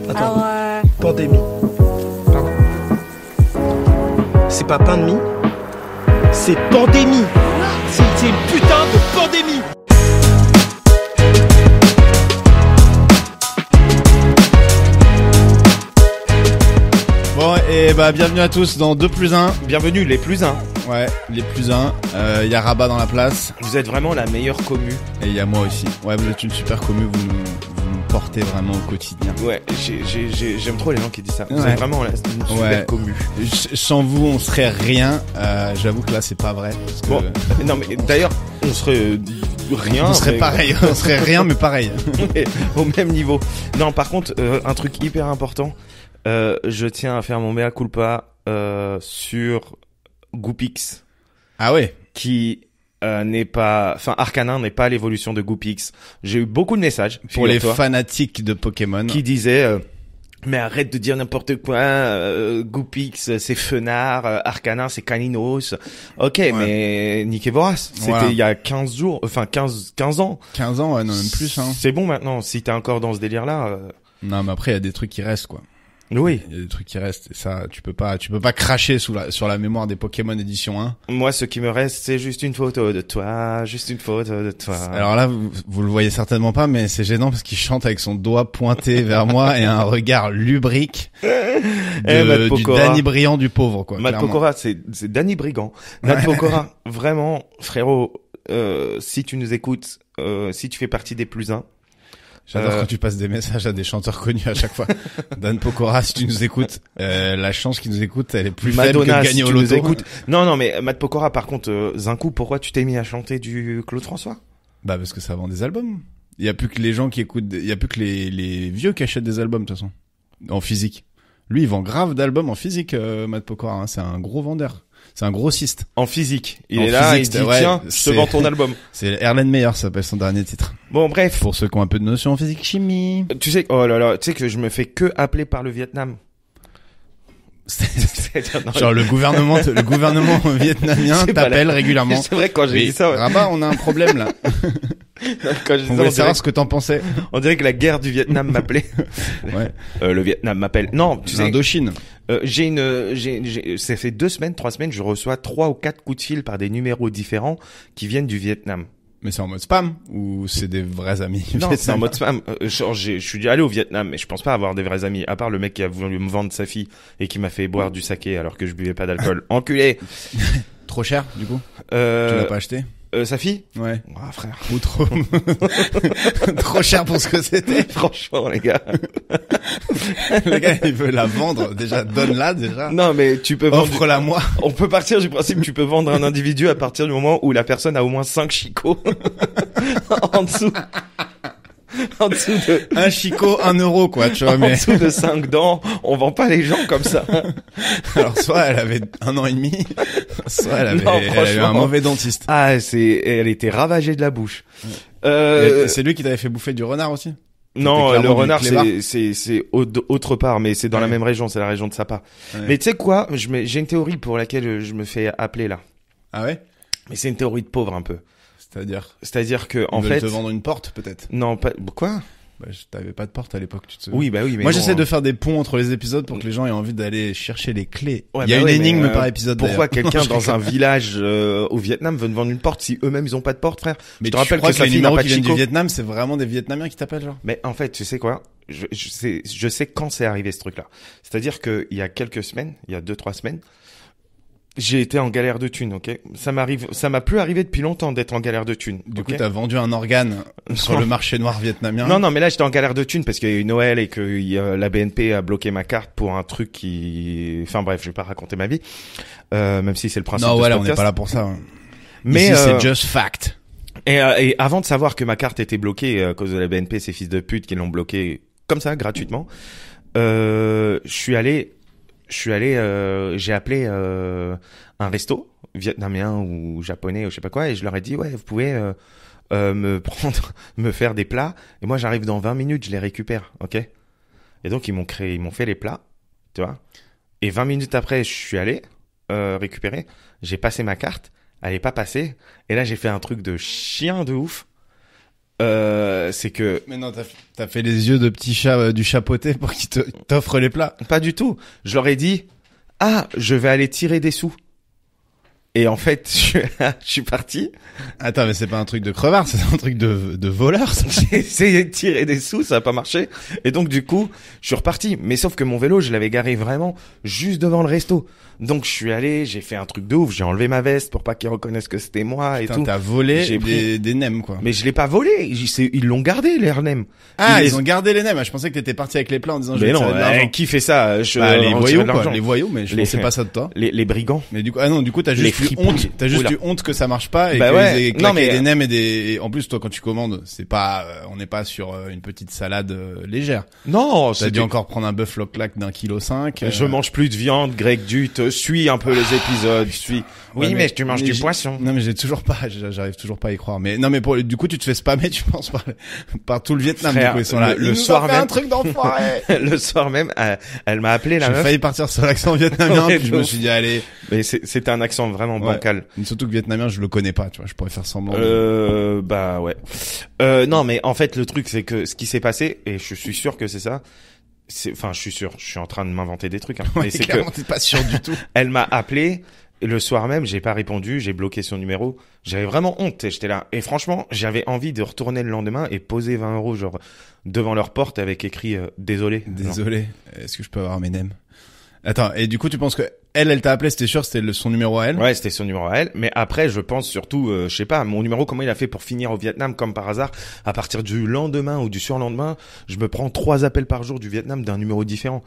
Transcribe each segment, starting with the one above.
Attends. Pandémie. Pardon. C'est pas pain de mie, c'est pandémie. C'est une putain de pandémie. Bon, et bienvenue à tous dans 2+1. Bienvenue les plus 1. Ouais, les plus 1. Y a Rabat dans la place. Vous êtes vraiment la meilleure commu. Et il y a moi aussi. Ouais, vous êtes une super commu, vous nous portez vraiment au quotidien. Ouais, j'aime trop les gens qui disent ça. Vous Ouais. êtes vraiment une super Ouais. commu. Sans vous, on serait rien. J'avoue que là, c'est pas vrai. Parce que Bon, non mais d'ailleurs, on serait rien. on serait mais- pareil. On serait rien, mais pareil. mais au même niveau. Non, par contre, un truc hyper important. Je tiens à faire mon mea culpa sur Goopix, Ah ouais. qui n'est pas, enfin Arcanin n'est pas l'évolution de Goopix. J'ai eu beaucoup de messages Pour les figure-toi, fanatiques de Pokémon. qui disaient mais arrête de dire n'importe quoi. Goopix c'est Fenard, Arcanin c'est Caninos. Ok, mais niquez vorace. C'était Voilà. il y a 15 jours, enfin 15 ans. 15 ans, ouais, non, même plus, hein. C'est bon maintenant. Si t'es encore dans ce délire-là. Non, mais après, il y a des trucs qui restent, quoi. Oui. Il y a des trucs qui restent. Et ça, tu peux pas cracher sur la mémoire des Pokémon édition 1. Moi, ce qui me reste, c'est juste une photo de toi, juste une photo de toi. Alors là, vous le voyez certainement pas, mais c'est gênant parce qu'il chante avec son doigt pointé vers moi et un regard lubrique Matt du Pokora. Danny Brillant du pauvre, quoi. Matt clairement. Pokora, c'est Danny Brigand. Matt Pokora, vraiment, frérot, si tu nous écoutes, si tu fais partie des plus 1, J'adore quand tu passes des messages à des chanteurs connus à chaque fois. Dan Pokora, si tu nous écoutes, la chance qu'il nous écoute, elle est plus faible Madonna, que de si gagner tu au nous loto. écoutes. Non, mais Matt Pokora, par contre, Zinkou, pourquoi tu t'es mis à chanter du Claude François? Bah parce que ça vend des albums. Il y a plus que les gens qui écoutent, il y a plus que les vieux qui achètent des albums de toute façon, en physique. Lui, il vend grave d'albums en physique, Matt Pokora. Hein. C'est un gros vendeur. C'est un grossiste. En physique. Il En est là, physique, il dit, ouais, tiens, je te c'est- vends ton album. C'est Erlen Meyer, ça s'appelle son dernier titre. Bon, bref. Pour ceux qui ont un peu de notion en physique chimie. Tu sais, oh là là, tu sais que je me fais que appeler par le Vietnam. C'est-à-dire, non, Genre le gouvernement vietnamien C'est pas t'appelle régulièrement. c'est vrai quand j'ai Oui, dit ça, ouais. Rabat, on a un problème là. Quand je dis On ça, voulait savoir ce que t'en pensais. on dirait que la guerre du Vietnam m'appelait. Ouais. Le Vietnam m'appelle. Non, tu sais, Indochine. ça fait 3 semaines, je reçois 3 ou 4 coups de fil par des numéros différents qui viennent du Vietnam. Mais c'est en mode spam ou c'est des vrais amis? Non, c'est en mode spam. Genre, je suis déjà allé au Vietnam, mais je pense pas avoir des vrais amis, à part le mec qui a voulu me vendre sa fille et qui m'a fait boire du saké alors que je buvais pas d'alcool. Enculé. Trop cher du coup. Tu l'as pas acheté? Sa fille? Ouais. Ah, frère. Ou trop trop cher pour ce que c'était. Franchement, les gars. Le gars, il veut la vendre. Déjà, donne-la déjà. Non, mais tu peux vendre. Offre-la moi. On peut partir du principe que tu peux vendre un individu à partir du moment où la personne a au moins 5 chicots en dessous. En dessous de, Un chicot, 1 euro quoi, tu vois, en mais. dessous de 5 dents. On vend pas les gens comme ça. Alors, soit elle avait 1 an et demi, soit elle avait, Non, elle avait un franchement. mauvais dentiste. Ah, elle était ravagée de la bouche. Et c'est lui qui t'avait fait bouffer du renard aussi? Non, C'était le clairement du renard, clébard. c'est autre part, mais c'est dans la Ouais. même région, c'est la région de Sapa. Ouais. Mais tu sais quoi, j'ai une théorie pour laquelle je me fais appeler là. Ah ouais? Mais c'est une théorie de pauvre un peu. C'est-à-dire que, En en fait, te vendre une porte, peut-être. non, pas, quoi? Bah, t'avais pas de porte à l'époque, tu te souviens? Oui, bah oui, mais Moi, non, j'essaie hein. de faire des ponts entre les épisodes pour que les gens aient envie d'aller chercher les clés. Ouais, Il y a bah une ouais, énigme mais, par épisode. Pourquoi d'ailleurs. quelqu'un Je dans un rigole. village au Vietnam veut te vendre une porte si eux-mêmes ils ont pas de porte, frère? Mais Je te tu rappelle crois que sa les fille n'a numéros pas qui de viennent du chico. Vietnam, c'est vraiment des Vietnamiens qui t'appellent, genre? Mais en fait, tu sais quoi? Je sais quand c'est arrivé ce truc-là. C'est-à-dire que il y a quelques semaines, il y a 2-3 semaines, j'ai été en galère de thunes, ok? Ça m'a plus arrivé depuis longtemps d'être en galère de thunes. Du ok. coup, t'as vendu un organe sur le marché noir vietnamien. Non, mais là j'étais en galère de thunes parce qu'il y a eu Noël et que la BNP a bloqué ma carte pour un truc qui, enfin bref, je vais pas raconter ma vie, même si c'est le principe. Non, de ce voilà, on n'est podcast. pas là pour ça. Mais ici, c'est just fact. et avant de savoir que ma carte était bloquée à cause de la BNP, ces fils de pute qui l'ont bloquée comme ça gratuitement, j'ai appelé un resto vietnamien ou japonais ou je sais pas quoi et je leur ai dit ouais vous pouvez me faire des plats et moi j'arrive dans 20 minutes je les récupère, ok? Et donc ils m'ont fait les plats, tu vois, et 20 minutes après je suis allé récupérer, j'ai passé ma carte, elle est pas passée et là j'ai fait un truc de chien de ouf. c'est que Mais non, t'as fait les yeux de petit chat du chapeauté pour qu'il t'offre les plats. pas du tout. Je leur ai dit, ah, je vais aller tirer des sous. Et en fait, je suis parti. Attends, mais c'est pas un truc de crevard, c'est un truc de voleur, ça. J'ai essayé de tirer des sous, ça a pas marché. Et donc, du coup, je suis reparti. Mais sauf que mon vélo, je l'avais garé vraiment juste devant le resto. Donc, je suis allé, j'ai fait un truc de ouf. J'ai enlevé ma veste pour pas qu'ils reconnaissent que c'était moi et Putain, tout. t'as volé J'ai pris- des nems, quoi. Mais je l'ai pas volé. Ils l'ont gardé, les nems. Ah, Ils ils ont gardé les nems. Ah, je pensais que t'étais parti avec les plats en disant je Mais vais non, tirer de l'argent. qui fait ça? Les en voyous, tirer de quoi. l'argent. Les voyous, mais je Les- pensais pas ça de toi. Les brigands. Mais du coup, ah non, du coup, t'as Les juste eu fripouilles. honte. T'as juste Oula. eu honte que ça marche pas et Bah qu'ils ouais. aient Non, claqué mais- des nems et en plus, toi, quand tu commandes, c'est pas, on n'est pas sur une petite salade légère. Non, T'as c'est dû encore prendre un bœuf loc-lac d'1,5 kg. Je mange plus de viande, Greg Dut, suis un peu les épisodes, suis. Oui, Ouais, mais tu manges du j'ai- poisson. Non, mais j'ai toujours pas, j'arrive toujours pas à y croire. Mais non, mais du coup, tu te fais spammer, tu penses, par tout le Vietnam. Frère, du coup, ils sont là. le Ils nous soir ont fait même- un truc d'enfoiré. Le soir même, elle m'a appelé la J'ai meuf. failli partir sur l'accent vietnamien, Ouais, puis je de me ouf. suis dit, allez. Mais c'était un accent vraiment Ouais. bancal. Surtout que vietnamien, je le connais pas, tu vois, je pourrais faire semblant. Bah ouais. Non, mais en fait, le truc, c'est que ce qui s'est passé, et je suis sûr que c'est ça, enfin, je suis sûr, je suis en train de m'inventer des trucs, hein, Ouais, mais c'est que clairement, t'es pas sûr du tout. elle m'a appelé, et le soir même, j'ai pas répondu, j'ai bloqué son numéro. J'avais vraiment honte, et j'étais là. Et franchement, j'avais envie de retourner le lendemain et poser 20 € genre devant leur porte avec écrit désolé. Genre. Désolé. Est-ce que je peux avoir mes nems? Attends, et du coup, tu penses que elle t'a appelé, c'était sûr, c'était son numéro à elle? Ouais, c'était son numéro à elle. Mais après, je pense surtout, je sais pas, mon numéro, comment il a fait pour finir au Vietnam, comme par hasard. À partir du lendemain ou du surlendemain, je me prends 3 appels par jour du Vietnam d'un numéro différent.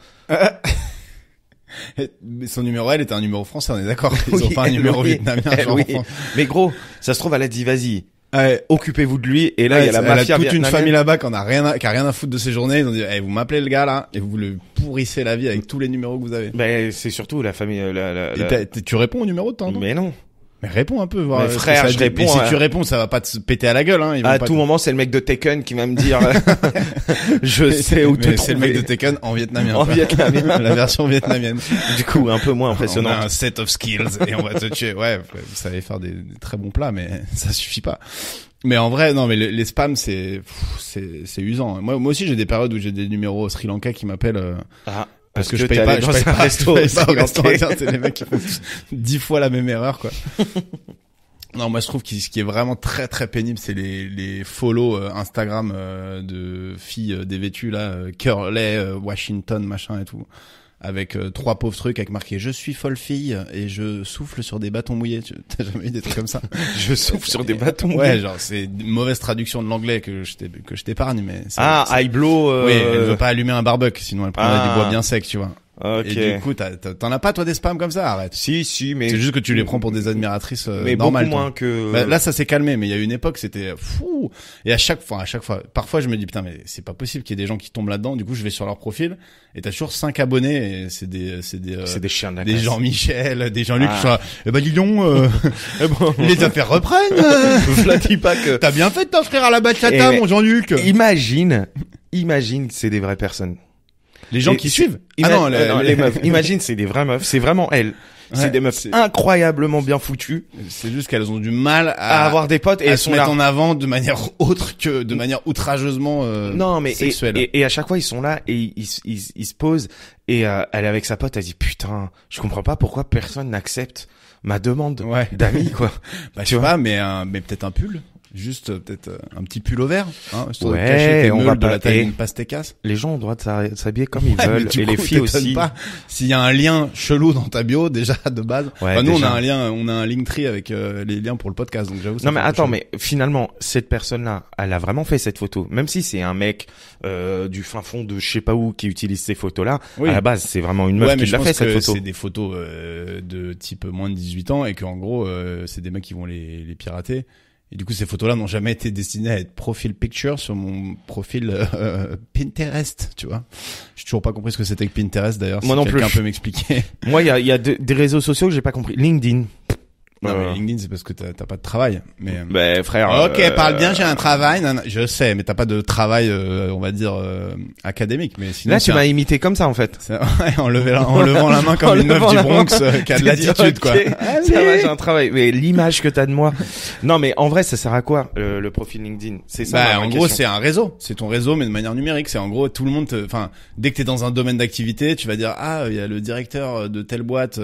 Mais son numéro à elle était un numéro français, on est d'accord? Ils Oui, ont pas un elle, numéro oui. vietnamien, Elle, genre oui. en France. Mais gros, ça se trouve, elle a dit, vas-y, Ouais. occupez-vous de lui. Et là, il y a la elle a mafia toute une vietnamienne. famille là-bas qui a rien à foutre de ses journées. Ils ont dit, vous m'appelez le gars là, et vous le pourrissez la vie avec tous les numéros que vous avez. Ben, c'est surtout la famille, Et tu réponds au numéro de temps en temps? Mais non. Mais réponds un peu, voir. Mais ce que frère, ça je dit. réponds, Mais si hein. tu réponds, ça va pas te péter à la gueule, hein. Ils vont À pas tout moment, c'est le mec de Tekken qui va me dire, je sais où te mais c'est le mec de trouver. Tekken en vietnamien. En quoi. vietnamien. La version vietnamienne. Du coup, un peu moins On impressionnant. a un set of skills et on va te tuer. Ouais, vous savez faire des très bons plats, mais ça suffit pas. Mais en vrai, non, mais les spams, c'est usant. Moi aussi, j'ai des périodes où j'ai des numéros Sri Lanka qui m'appellent, Ah, parce que t'es je paye allé pas, dans un resto je paye pas au sri-lankais. restaurant indien. C'est les mecs qui font 10 fois la même erreur, quoi. Non, moi je trouve que ce qui est vraiment très très pénible, c'est les follow Instagram de filles dévêtues là, Curley, Washington, machin et tout, avec 3 pauvres trucs avec marqué je suis folle fille et je souffle sur des bâtons mouillés. T'as jamais eu des trucs comme ça? Je souffle sur des bâtons. Ouais, genre c'est une mauvaise traduction de l'anglais que je t'épargne, mais Ah, c'est- I blow. oui, elle veut pas allumer un barbecue, sinon elle prendrait Ah. des bois bien secs, tu vois. Ok. Et du coup, t'en as pas toi des spams comme ça? Arrête. Si, mais. C'est juste que tu les prends pour des admiratrices mais normales. beaucoup toi. moins que. Bah, là, ça s'est calmé, mais il y a une époque, c'était fou. Et à chaque fois, parfois, je me dis, putain, mais c'est pas possible qu'il y ait des gens qui tombent là-dedans. Du coup, je vais sur leur profil, et t'as toujours 5 abonnés, et c'est des c'est des chiens de la des classe. Jean-Michel, des Jean-Luc, Ah. qui sont là, eh ben, dis donc, Eh bon. les affaires reprennent, Flattis pas que. T'as bien fait de t'inscrire à la bachata, Eh, mais- mon Jean-Luc. Imagine, que c'est des vraies personnes. Les gens Et qui c'est- suivent. Ah non, les meufs. Imagine, c'est des vraies meufs. C'est vraiment elles. Ouais, c'est des meufs c'est- incroyablement bien foutues C'est juste qu'elles ont du mal à avoir des potes et à elles se sont mettre là. en avant de manière autre que de manière outrageusement Non, mais sexuelle. et à chaque fois ils sont là et ils se posent et elle est avec sa pote, elle dit putain, je comprends pas pourquoi personne n'accepte ma demande Ouais. d'amis quoi. Bah, Tu je sais vois. pas, mais peut-être un pull. Juste, peut-être un petit pull au vert, hein, histoire de Ouais, cacher tes on meules va de pas- la taille et- d'une pastècasse. Les gens ont le droit de s'habiller comme ils Ouais, mais veulent du et coup, les filles t'étonnes aussi. pas s'il y a un lien chelou dans ta bio, déjà, de base. Ouais, Enfin, nous, déjà. on a un Linktree avec les liens pour le podcast, donc j'avoue. ça Non mais fait un peu attends, chelou. mais finalement cette personne-là, elle a vraiment fait cette photo, même si c'est un mec du fin fond de je sais pas où qui utilise ces photos-là. Oui. À la base, c'est vraiment une meuf Ouais, mais qui je l'a pense fait cette que photo. c'est des photos de type moins de 18 ans et qu'en gros, c'est des mecs qui vont les pirater. Et du coup, ces photos-là n'ont jamais été destinées à être profil picture sur mon profil Pinterest, tu vois. J'ai toujours pas compris ce que c'était que Pinterest d'ailleurs. Moi si non quelqu'un plus. peut m'expliquer. Moi, il y a des réseaux sociaux que j'ai pas compris. LinkedIn. Non, mais LinkedIn, c'est parce que t'as pas de travail. Mais Ben frère. ok, parle bien, j'ai un travail. Non, non, je sais, mais t'as pas de travail, on va dire académique. Mais sinon, Là, tu m'as imité comme ça en fait. ouais, en levant la main comme une meuf du Bronx qui a de l'attitude, quoi. Ça va, j'ai un travail. Mais l'image que t'as de moi. Non, mais en vrai, ça sert à quoi le profil LinkedIn? C'est ça. Bah, ma en gros, question. c'est un réseau. C'est ton réseau, mais de manière numérique. C'est en gros, tout le monde enfin, dès que t'es dans un domaine d'activité, tu vas dire, ah, il y a le directeur de telle boîte,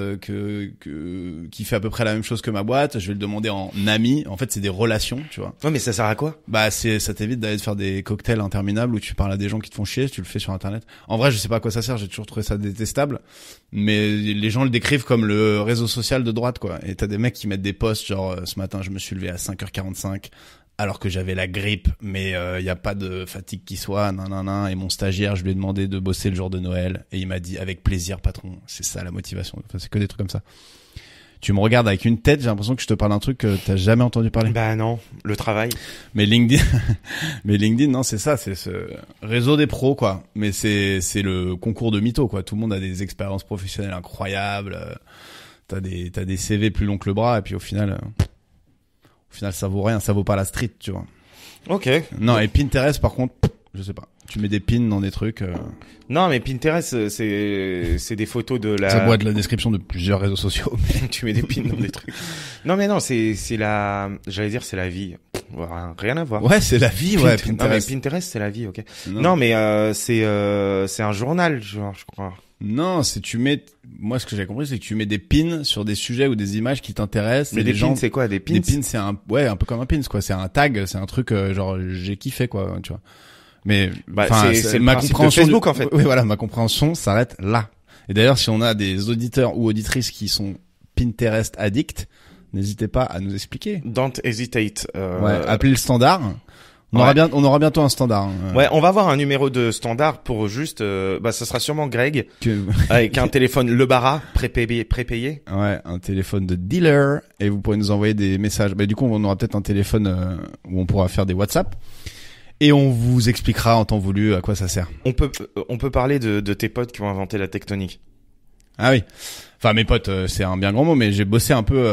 qui fait à peu près la même chose que ma boîte. Je vais le demander en ami. En fait, c'est des relations, tu vois. Ouais, mais ça sert à quoi? Bah, ça t'évite d'aller te faire des cocktails interminables où tu parles à des gens qui te font chier, tu le fais sur Internet. En vrai, je sais pas à quoi ça sert, j'ai toujours trouvé ça détestable. Mais les gens le décrivent comme le réseau social de droite, quoi. Et t'as des mecs qui mettent des posts genre, ce matin, je me suis levé à 5h45. Alors que j'avais la grippe, mais y a pas de fatigue qui soit, nanana. Et mon stagiaire, je lui ai demandé de bosser le jour de Noël, et il m'a dit avec plaisir, patron. C'est ça la motivation. Enfin, c'est que des trucs comme ça. Tu me regardes avec une tête, j'ai l'impression que je te parle d'un truc que t'as jamais entendu parler. Bah non, le travail. Mais LinkedIn, non, c'est ça, c'est ce réseau des pros, quoi. Mais c'est le concours de mythos, quoi. Tout le monde a des expériences professionnelles incroyables. T'as des CV plus longs que le bras, et puis au final, ça vaut rien, ça vaut pas la street, tu vois. Ok. Non, et Pinterest, par contre, je sais pas. Tu mets des pins dans des trucs. Non, mais Pinterest, c'est des photos de la. Ça doit être la description de plusieurs réseaux sociaux. Mais... tu mets des pins dans des trucs. Non, mais non, c'est j'allais dire, c'est la vie. Rien à voir. Ouais, c'est la vie, ouais. Non, mais Pinterest. Pinterest, c'est la vie, ok. Non. Non, mais c'est un journal, genre, je crois. Non, moi, ce que j'ai compris, c'est que tu mets des pins sur des sujets ou des images qui t'intéressent. Mais et des les gens... pins, c'est quoi? Des pins? Des pins, c'est un peu comme un pins, quoi. C'est un tag, c'est un truc, genre, j'ai kiffé, quoi, tu vois. Mais, Bah, enfin, c'est le ma principe de compréhension Facebook, en fait. Oui, voilà, ma compréhension s'arrête là. Et d'ailleurs, si on a des auditeurs ou auditrices qui sont Pinterest addicts, n'hésitez pas à nous expliquer. Don't hesitate. Ouais, appelez le standard. On aura bientôt un standard. Hein. Ouais, on va avoir un numéro de standard pour juste, ça sera sûrement Greg, avec un téléphone Le Bara, prépayé. Ouais, un téléphone de dealer, et vous pourrez nous envoyer des messages. Bah, du coup, on aura peut-être un téléphone où on pourra faire des WhatsApp. Et on vous expliquera en temps voulu à quoi ça sert. On peut parler de tes potes qui ont inventé la tectonique. Ah oui. Enfin, mes potes, c'est un bien grand mot, mais j'ai bossé un peu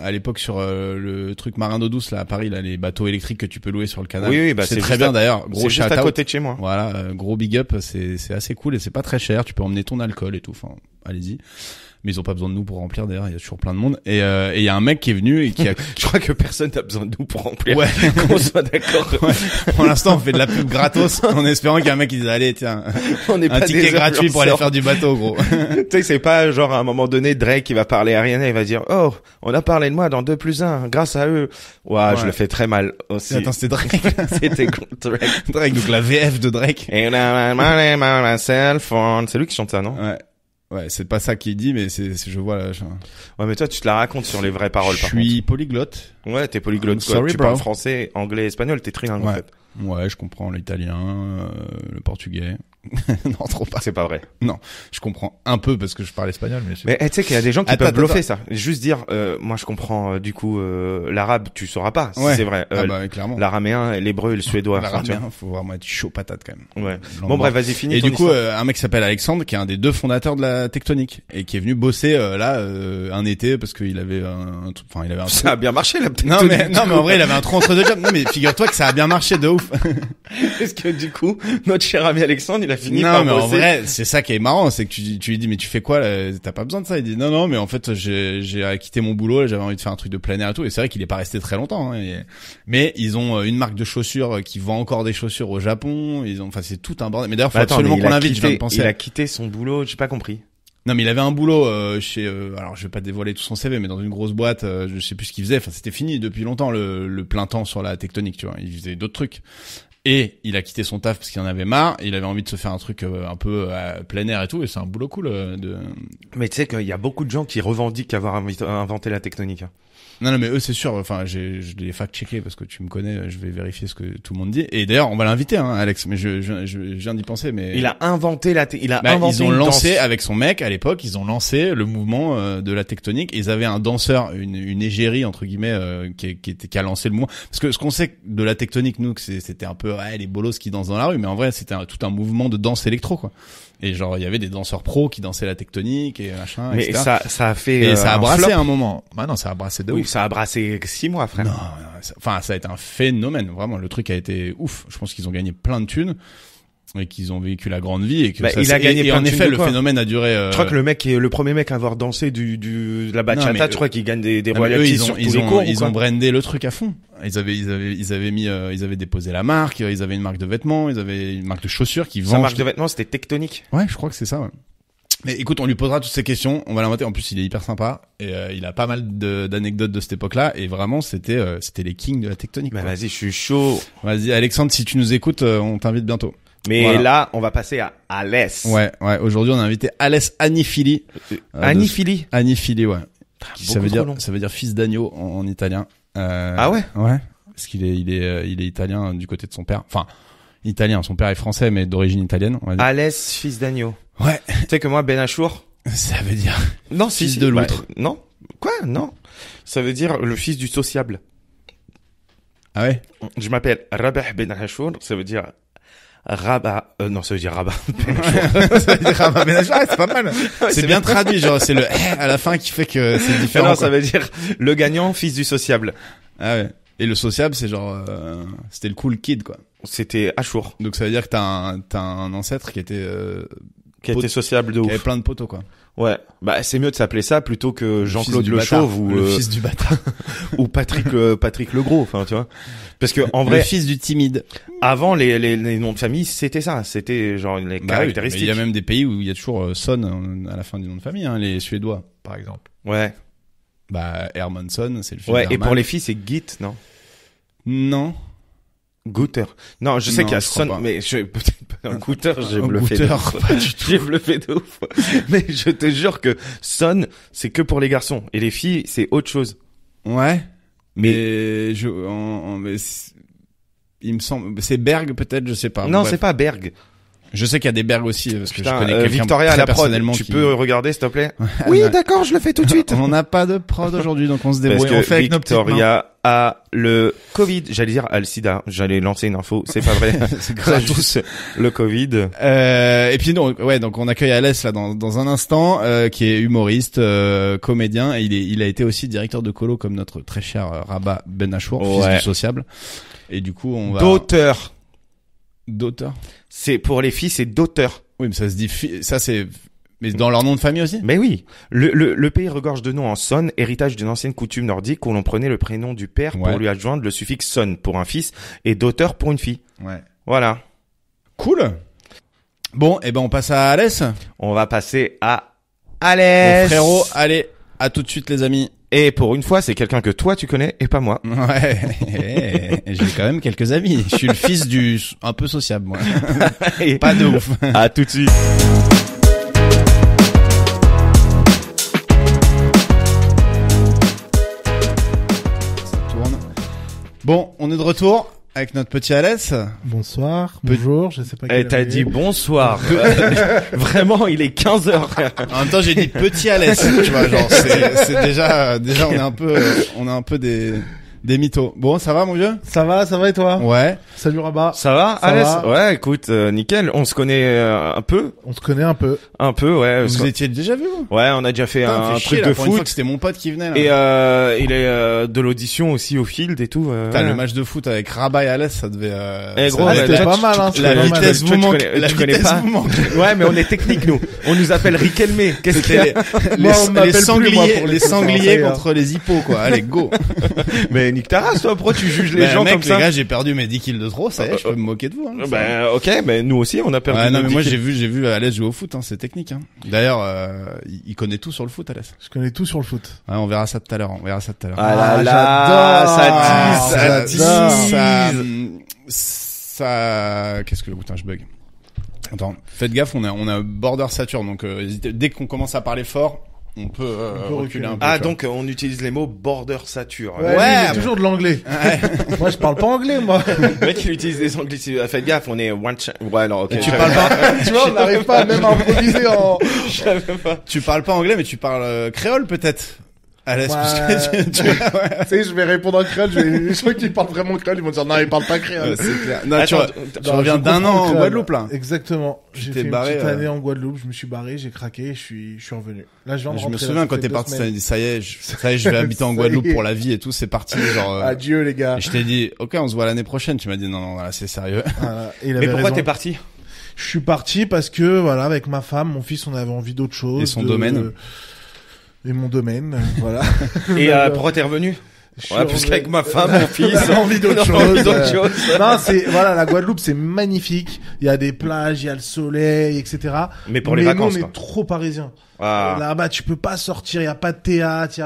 à l'époque sur le truc marin d'eau douce là à Paris, là, les bateaux électriques que tu peux louer sur le canal. Oui, bah c'est très bien d'ailleurs. Gros c'est juste à shout-out. côté de chez moi. Voilà, gros big up, c'est assez cool et c'est pas très cher. Tu peux emmener ton alcool et tout. Enfin, allez-y. Mais ils ont pas besoin de nous pour remplir d'ailleurs, il y a toujours plein de monde. Et il y a un mec qui est venu et qui a... Je crois que personne n'a besoin de nous pour remplir. Ouais. Qu'on soit d'accord. Ouais. Pour l'instant, on fait de la pub gratos en espérant qu'il y a un mec qui dise allez, tiens, On est un pas ticket des gratuit pour aller influenceurs. faire du bateau, gros. Tu sais, c'est pas genre à un moment donné Drake qui va parler à Rihanna, il va dire "Oh, on a parlé de moi dans 2+1 grâce à eux." Ouais, je le fais très mal aussi. Attends, c'était Drake. C'était Drake. Drake, donc la VF de Drake. And I'm on my cell phone. C'est lui qui chante ça, non? Ouais. Ouais, c'est pas ça qu'il dit, mais je vois là. Ouais, mais toi, tu te la racontes sur les vraies paroles, Je par suis polyglotte. contre. Ouais, t'es polyglotte, quoi. Sorry, Tu bro. parles français, anglais, espagnol, t'es trilingue, en Ouais. fait. Ouais, je comprends l'italien, le portugais. Non, trop pas. C'est pas vrai. Je comprends un peu parce que je parle espagnol, mais Mais tu sais qu'il y a des gens qui Attends, peuvent bluffer attends. ça. Juste dire, moi je comprends du coup l'arabe, tu sauras pas si ouais. c'est vrai. Ah bah clairement. L'araméen, l'hébreu et le suédois. enfin, tu L'araméen, faut vraiment être chaud patate quand même. vois. Ouais. Langue Bon bref, morte. vas-y, finis Et ton du coup, histoire. un mec qui s'appelle Alexandre, qui est un des deux fondateurs de la tectonique et qui est venu bosser un été parce qu'il avait un truc. Enfin, il avait un. Ça a bien marché la Non mais en vrai, il avait un trou entre deux jobs. Non mais figure-toi que ça a bien marché de ouf. Est-ce que du coup, notre cher ami Alexandre, il a fini Non par mais en bosser. vrai, c'est ça qui est marrant, c'est que tu lui dis mais tu fais quoi là, t'as pas besoin de ça. Il dit non mais en fait j'ai quitté mon boulot, j'avais envie de faire un truc de plein air et tout. Et c'est vrai qu'il est pas resté très longtemps. Hein, mais ils ont une marque de chaussures qui vend encore des chaussures au Japon. Enfin c'est tout un bordel. Mais d'ailleurs faut Bah, attends, absolument mais qu'on l'invite. Je viens de penser. il a quitté son boulot, j'ai pas compris. Non mais il avait un boulot chez alors je vais pas dévoiler tout son CV mais dans une grosse boîte, je sais plus ce qu'il faisait, enfin c'était fini depuis longtemps le plein temps sur la tectonique, tu vois, il faisait d'autres trucs. Et il a quitté son taf parce qu'il en avait marre, et il avait envie de se faire un truc un peu plein air et tout, et c'est un boulot cool de... Mais tu sais qu'il y a beaucoup de gens qui revendiquent avoir inventé la tectonique. Hein. Non mais eux c'est sûr, enfin je l'ai fact-checké parce que tu me connais, je vais vérifier ce que tout le monde dit. Et d'ailleurs on va l'inviter hein Alex, mais je viens d'y penser mais Il a inventé inventé ils ont une lancé danse. avec son mec à l'époque, ils ont lancé le mouvement de la tectonique. Et ils avaient un danseur, une égérie entre guillemets qui a lancé le mouvement. Parce que ce qu'on sait de la tectonique nous, que c'était un peu peu les bolos qui dansent dans la rue, mais en vrai c'était tout un mouvement de danse électro quoi. Et genre il y avait des danseurs pros qui dansaient la tectonique et machin, Mais etc. ça a fait Et ça a un brassé flop. à un moment. Bah non, ça a brassé de Oui, ouf. ça a brassé 6 mois, frère. Non, enfin ça a été un phénomène, vraiment. Le truc a été ouf. Je pense qu'ils ont gagné plein de thunes et qu'ils ont vécu la grande vie et que Bah, ça, il a gagné et plein en de thunes effet de le quoi phénomène a duré. Je crois que le premier mec à avoir dansé de la bachata, mais je crois qu'il gagne des non, mais royalties eux, sur tous les cours. ils ont brandé le truc à fond. Ils avaient déposé la marque, ils avaient une marque de vêtements, ils avaient une marque de chaussures qui Sa vend. marque de vêtements, c'était Tectonique. Ouais, je crois que c'est ça, ouais. Mais écoute, on lui posera toutes ces questions, on va l'inviter. En plus, il est hyper sympa et il a pas mal d'anecdotes de cette époque-là et vraiment c'était les kings de la tectonique. Bah quoi. vas-y, je suis chaud. Vas-y, Alexandre, si tu nous écoutes, on t'invite bientôt. Mais Voilà. là, on va passer à Alès. Ouais. Aujourd'hui, on a invité Alès Anifili. Anifili. Anifili, ouais. Beaucoup trop long. Ça veut dire fils d'agneau en italien. Ah ouais? Ouais. Parce qu'il est italien du côté de son père. Enfin, italien. Son père est français, mais d'origine italienne, on va dire. Alès, fils d'agneau. Ouais. Tu sais que moi, Ben Achour. Ça veut dire Non, fils si, de bah, l'autre. non. Quoi? Non. Ça veut dire le fils du sociable. Ah ouais? Je m'appelle Rabah Ben Achour. Ça veut dire Rabat. Non, ça veut dire Rabat. Ça veut dire Rabat Ben Achour. Ah, c'est pas mal. C'est bien traduit, genre, c'est le à la fin qui fait que c'est différent. Non, quoi. ça veut dire le gagnant, fils du sociable. Ah ouais. Et le sociable, c'est genre, c'était le cool kid, quoi. C'était Achour. Donc ça veut dire que t'as un ancêtre qui était, Qui était sociable de qui avait ouf. plein de poteaux, quoi. Ouais. Bah, c'est mieux de s'appeler ça plutôt que Jean-Claude Fils du Le bâtard. Chauve ou, le fils du bâtard. ou Patrick le Gros. Enfin, tu vois. Parce que, en Le vrai, fils du timide. avant, les noms de famille, c'était ça. C'était genre les Bah oui, mais caractéristiques. il y a même des pays où il y a toujours son à la fin du nom de famille, hein, les Suédois, par exemple. Ouais. Bah, Hermansson, c'est le fils Ouais. Et d'Hermann. pour les filles, c'est Git, non? Non. Guter. Non, je sais Non, qu'il y a je crois Son, pas. mais peut-être pas un Guter, j'ai Un bluffé Guter, de ouf. pas du tout. J'ai bluffé de ouf. Mais je te jure que Son, c'est que pour les garçons. Et les filles, c'est autre chose. Ouais. Mais, Mais il me semble, c'est Berg peut-être, je sais pas. non, Bref. c'est pas Berg. Je sais qu'il y a des Berg aussi, parce que Putain, je connais quelqu'un Victoria à très la prod. personnellement Tu qui- peux regarder, s'il te plaît? Elle Oui, a- d'accord, je le fais tout de suite. On n'a pas de prod aujourd'hui, donc on se Parce débrouille. On fait que avec nos petites mains. Victoria a le Covid. J'allais dire a le sida. J'allais lancer une info. C'est pas vrai. C'est On a gratos. tous le Covid. Et puis donc on accueille Alès là dans un instant, qui est humoriste, comédien, et il a été aussi directeur de colo comme notre très cher Rabat Ben Achour, fils Ouais. du sociable. Et du coup on va D'auteur. d'auteur. C'est pour les filles, c'est d'auteur. Oui, mais ça se dit ça c'est mais dans leur nom de famille aussi. Mais oui. Le pays regorge de noms en son, héritage d'une ancienne coutume nordique où l'on prenait le prénom du père Ouais. pour lui adjoindre le suffixe son pour un fils et d'auteur pour une fille. Ouais. Voilà. Cool. Bon, et ben on passe à Alès. On va passer à Mon Alès. frérot, allez, à tout de suite les amis. Et pour une fois, c'est quelqu'un que toi tu connais et pas moi. Ouais, j'ai quand même quelques amis. Je suis le fils du un peu sociable moi. Et Pas de ouf. à tout de suite. Ça tourne. Bon, on est de retour avec notre petit Alès. Bonsoir, Pe- bonjour, je sais pas Et quelle t'as heure il dit est. bonsoir. Vraiment, il est 15h. En même temps, j'ai dit petit Alès, tu vois, genre c'est déjà on est un peu des mythos. Bon, ça va mon vieux? Ça va et toi? Ouais. Salut Rabat. Ça va, Ça Alès? va. Ouais, écoute, nickel. On se connaît un peu, On se connaît un peu. ouais. Vous étiez déjà vu vous? Ouais, on a déjà fait Putain, un fait chier, truc là, de pour une fois foot. que c'était mon pote qui venait là. Et il est de l'audition aussi au field et tout. Putain, ouais. le match de foot avec Rabat et Alès, ça devait Eh, ça gros, devait ouais, c'était être- pas mal, hein, c'était la pas mal. vitesse Toi, vous tu manque. connais- La tu connais vitesse pas. vous manque. Ouais, mais on est technique, nous. On nous appelle Riquelme. Qu'est-ce qu'il y a? Moi, on m'appelle plus, sangliers, moi, pour les les foot, sangliers ça y est. contre les hippos, quoi. Allez, go. Mais nique ta race, toi, pourquoi tu juges les Bah, gens mec, comme ça? les gars, j'ai perdu mes 10 kills de trop, ça y est, je peux me moquer de vous, hein. Ben, ok, mais nous aussi, on a perdu. Ouais, non, nos mais moi, 10 j'ai vu Alès jouer au foot, hein, c'est technique, hein. D'ailleurs, il connaît tout sur le foot, Alès. Je connais tout sur le foot. Ouais, on verra ça tout à l'heure, Ah là là, j'adore. ça tease, ça tease. Ça, qu'est-ce que, putain, je bug. Attends, faites gaffe, on a border Saturn, donc, dès qu'on commence à parler fort, on peut, reculer un peu. Ah, tu vois. donc, on utilise les mots border sature. Ouais, Ouais, lui, il est bon. toujours de l'anglais. Ouais. Moi, je parle pas anglais, moi. Le mec, il utilise des anglicismes. Faites gaffe, on est ouais, alors, ok. Tu parles pas, Tu vois, on n'arrive pas même à improviser en... Je savais pas. tu parles pas anglais, mais tu parles créole, peut-être. À l'aise, Ouais. parce que tu vois, Tu sais, je vais répondre en créole, je crois qu'ils parlent vraiment créole, ils vont dire non, ils parlent pas créole. ouais, c'est clair. Non, Attends, tu reviens je d'un comprends an le en créole. Guadeloupe, là. Exactement. J'ai t'es fait une barré, petite année en Guadeloupe, je me suis barré, j'ai craqué, je suis revenu. Là, je viens de Je me rentrer, souviens là, quand ça t'es fait parti, 2 t'avais semaines. dit, ça y est, je vais habiter en Ça y Guadeloupe est. pour la vie et tout, c'est parti, genre, Adieu, les gars. et je t'ai dit, ok, on se voit l'année prochaine. Tu m'as dit, non, là, c'est sérieux. Et il Mais avait pourquoi raison. t'es parti? Je suis parti parce que, voilà, avec ma femme, mon fils, on avait envie d'autre chose. Et son domaine. Et mon domaine, voilà. Et pourquoi t'es revenu? Je suis Ouais, parce en- qu'avec ma femme, mon fils, On a envie d'autre on a envie chose. d'autre chose. Non, voilà, la Guadeloupe, c'est magnifique. Il y a des plages, il y a le soleil, etc. Mais pour les vacances, nous, on quoi. est trop parisiens. Ah. Là-bas, tu peux pas sortir, il y a pas de théâtre, il y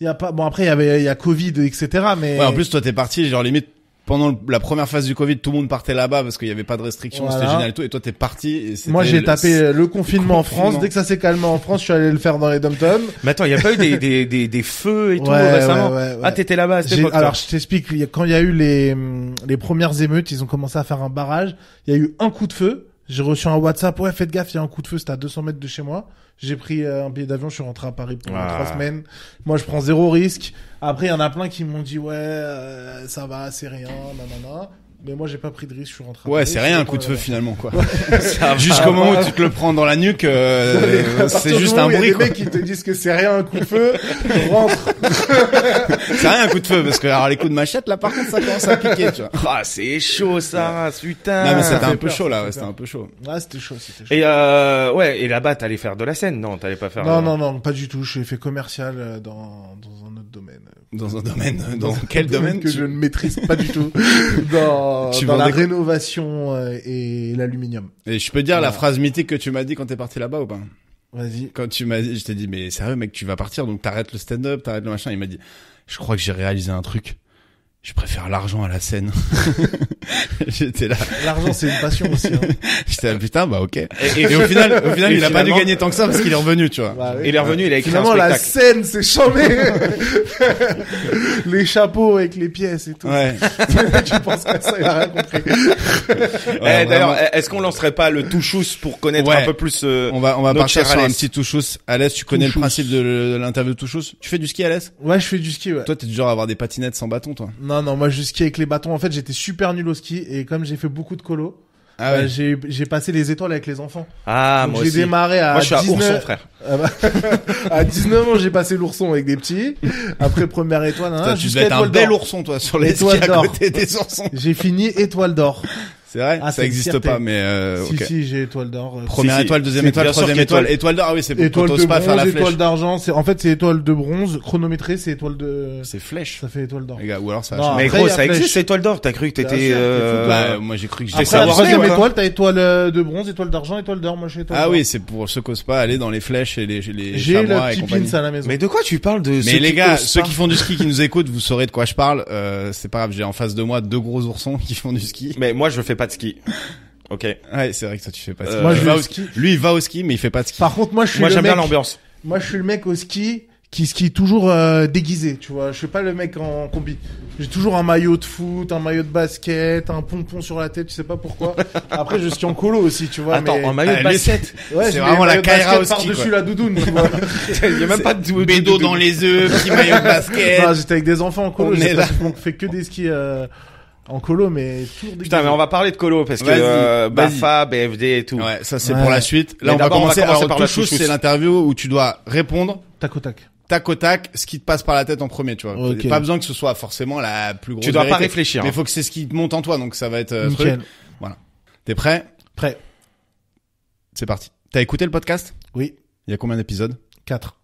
a pas bon, après, il y a Covid, etc., mais. Ouais, en plus, toi, t'es parti, genre, limite, pendant la première phase du Covid, tout le monde partait là-bas parce qu'il y avait pas de restrictions, Voilà. c'était génial et tout, et toi, t'es parti, et c'était Moi, j'ai le- tapé le confinement en confinement. France. Dès que ça s'est calmé en France, je suis allé le faire dans les dom-toms. Mais attends, il y a pas eu des feux et tout Ouais, récemment? ouais. Ah, t'étais là-bas à cette époque, Alors, toi. je t'explique. Quand il y a eu les premières émeutes, ils ont commencé à faire un barrage. Il y a eu un coup de feu. J'ai reçu un WhatsApp. Ouais, faites gaffe, il y a un coup de feu. C'était à 200 mètres de chez moi. J'ai pris un billet d'avion. Je suis rentré à Paris pour 3 semaines. Moi, je prends 0 risque. Après, il y en a plein qui m'ont dit, ouais, ça va, c'est rien, nanana. Mais moi, j'ai pas pris de risque. Je suis rentré à Ouais, Paris. c'est Je rien, suis un coup de feu, rentré finalement, quoi. Ça va. Jusqu'au moment où tu te le prends dans la nuque, À partir c'est du juste moment un où il y a bruit, des quoi. mecs qui te disent que c'est rien, un coup de feu. Rentre. C'est rien, un coup de feu, parce que, alors, les coups de machette, là, par contre, ça commence à piquer, tu vois. Ah, c'est chaud, ça, putain. Non, mais ça c'était fait un peu peur, chaud, ça là, fait ouais, c'était peur. un peu chaud. Ouais, c'était chaud, c'était chaud. Et ouais, et là-bas, t'allais faire de la scène? Non, t'allais pas faire. Non, pas du tout. J'ai fait commercial dans un autre domaine. Dans un domaine, dans quel domaine que je ne maîtrise pas du tout. Dans Tu la vendais quoi rénovation et l'aluminium. Et je peux dire la Voilà. phrase mythique que tu m'as dit quand t'es parti là-bas ou pas? Vas-y. Quand tu m'as dit, je t'ai dit, mais sérieux, mec, tu vas partir, donc t'arrêtes le stand-up, t'arrêtes le machin. Il m'a dit, je crois que j'ai réalisé un truc. Je préfère l'argent à la scène. J'étais là. L'argent, c'est une passion aussi. Hein. J'étais là, putain, bah, ok. Et au final, et il a pas dû finalement- gagner tant que ça parce qu'il est revenu, tu vois. Bah oui. Il est revenu, il a écrit un Finalement, la spectacle. scène, c'est chambé. Les chapeaux avec les pièces et tout. Ouais. Tu penses qu'à ça, il a rien compris. Ouais, D'ailleurs, vraiment. est-ce qu'on lancerait pas le touchous pour connaître Ouais. un peu plus On va notre partir cher sur un Alès. petit touchous. Alès, tu connais le Touchous. principe de l'interview de touchous? Tu fais du ski, Alès? Ouais, je fais du ski, ouais. Toi, t'es du genre à avoir des patinettes sans bâton, toi. Non, moi, je skie avec les bâtons. En fait, j'étais super nul au ski et comme j'ai fait beaucoup de colo, Ah ouais. j'ai passé les étoiles avec les enfants. Ah, Donc, moi j'ai aussi. démarré à Moi, je suis à 19 Ourson, frère. Ah bah, à 19 ans, j'ai passé l'ourson avec des petits. Après première étoile, Putain, tu jusqu'à devais être un étoile bel d'or. ourson, toi, sur les skis Étoile à d'or. côté des oursons. J'ai fini étoile d'or. C'est vrai? Ah, ça c'est une existe fierté. pas, mais ok. Si, j'ai étoile d'or. Première Si, si. étoile, deuxième C'est étoile, bien sûr troisième qu'étoile. étoile, étoile d'or. Ah oui, c'est pour Étoile quand de t'oses pas faire la bronze, flèche. étoile d'argent. En fait, c'est étoile de bronze. Chronométré, c'est étoile de... C'est flèche. Ça fait étoile d'or. Les gars, ou alors ça a Non, changé. Mais après, gros, il y a ça flèche. existe, étoile d'or. T'as cru que Bien t'étais, sûr, t'es fou, Bah, moi, j'ai cru que j'étais Après, la savoir troisième quoi. étoile, t'as étoile de bronze, étoile d'argent, étoile d'or. Moi, j'ai étoile Ah d'or. oui, c'est pour ceux qui osent pas aller dans les flèches et les J'ai le chamois et petit compagnie. pins à la maison. Mais de quoi tu parles de Mais ceux les qui gars, osent ceux pas qui font du ski, qui nous écoutent, vous saurez de quoi je parle. C'est pas grave, j'ai en face de moi 2 gros oursons qui font du ski. Mais moi, je fais pas de ski. Ok. Ouais, c'est vrai que toi tu fais pas de ski. Moi, Il je va vais au au ski. Lui, il va au ski, mais il fait pas de ski. Par contre, moi, je suis Moi, le j'aime bien mec... l'ambiance. Moi, je suis le mec au ski qui skie toujours déguisé, tu vois. Je suis pas le mec en combi. J'ai toujours un maillot de foot, un maillot de basket, un pompon sur la tête, tu sais pas pourquoi. Après, je skie en colo aussi, tu vois. Attends, mais... en maillot de lui, basket. Ouais, c'est j'ai vraiment les la maillots de Kaira basket au ski, par-dessus quoi. la doudoune, tu vois. Il y a même pas de bédo dans les œufs, petit maillot de basket. Non, j'étais avec des enfants en colo, On est j'ai là. pas fait que des skis en colo, mais toujours déguisé. Putain, mais on va parler de colo parce que Vas-y, Bafa, BFD et tout. Ouais, ça c'est Ouais. pour la suite. Là, Mais on va d'abord, on va commencer. commencer Alors, par la touchous, touchous. c'est l'interview où tu dois répondre Tac au tac. tac au tac, ce qui te passe par la tête en premier, tu vois. Ok. Pas besoin que ce soit forcément la plus grosse Tu dois pas vérité. réfléchir. Mais faut que c'est ce qui te monte en toi, donc ça va être truc. Nickel. T'es prêt? Prêt. C'est parti. T'as écouté le podcast? Oui. Il y a combien d'épisodes? 4.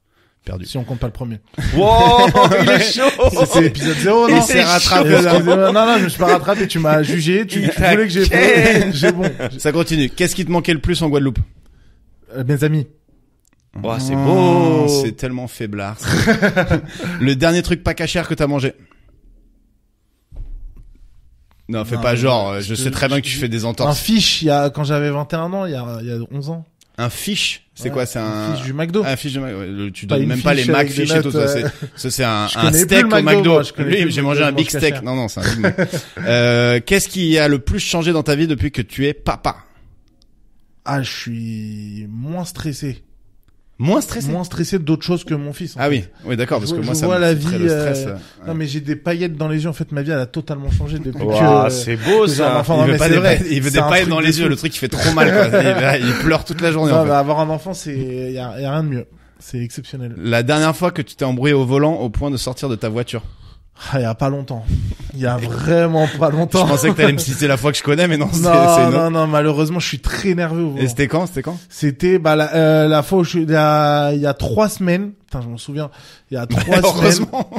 Perdu. Si on compte pas le premier. Wow, il est chaud. C'est l'épisode 0, non? Il s'est rattrapé. Non, je me suis pas rattrapé, tu m'as jugé, tu t'a voulais que j'ai ken. j'ai bon. Ça continue. Qu'est-ce qui te manquait le plus en Guadeloupe? Mes amis. Oh, c'est beau. C'est tellement faiblard. Le dernier truc pas cachère que t'as mangé? Non, fais Non, pas genre, je je te- sais très bien que tu je- fais des Un entorses. fiche, quand j'avais 21 ans, il y a 11 ans. Un fiche? C'est Ouais, quoi? C'est un... fiche du McDo. Un fiche de McDo. Ouais, tu Pas donnes une même pas les fiche avec McFish des et tout, notes, ça. C'est un Je connais plus steak le au McDo, McDo. moi, je connais plus Lui, le j'ai McDo, mangé je un mange big steak. cachère. Non, c'est un Big Mac. Qu'est-ce qui a le plus changé dans ta vie depuis que tu es papa? Ah, je suis moins stressé. Moins stressé. Moins stressé d'autres choses que mon fils. en Ah fait. oui, oui, d'accord, parce que Je moi, ça vois me la foutrait vie, le stress. Non, mais j'ai des paillettes dans les yeux. En fait, ma vie, elle a totalement changé depuis Ouah, que... c'est beau que j'ai un ça. enfant. Il Non, veut mais pas c'est des vrai. paillettes- il veut C'est des un paillettes truc dans de les yeux, fou. le truc qui fait trop mal, quoi. Il pleure toute la journée, Non, en fait. mais avoir un enfant, y a rien de mieux. C'est exceptionnel. La dernière fois que tu t'es embrouillé au volant au point de sortir de ta voiture. Ah, il y a pas longtemps. Il y a vraiment pas Je longtemps. pensais que t'allais me citer la fois que je connais, mais non, c'est une Non, autre. non, malheureusement, je suis très nerveux au volant. Et c'était quand? C'était la fois où il y a 3 semaines. Putain, je m'en souviens. Il y a 3 semaines. Heureusement.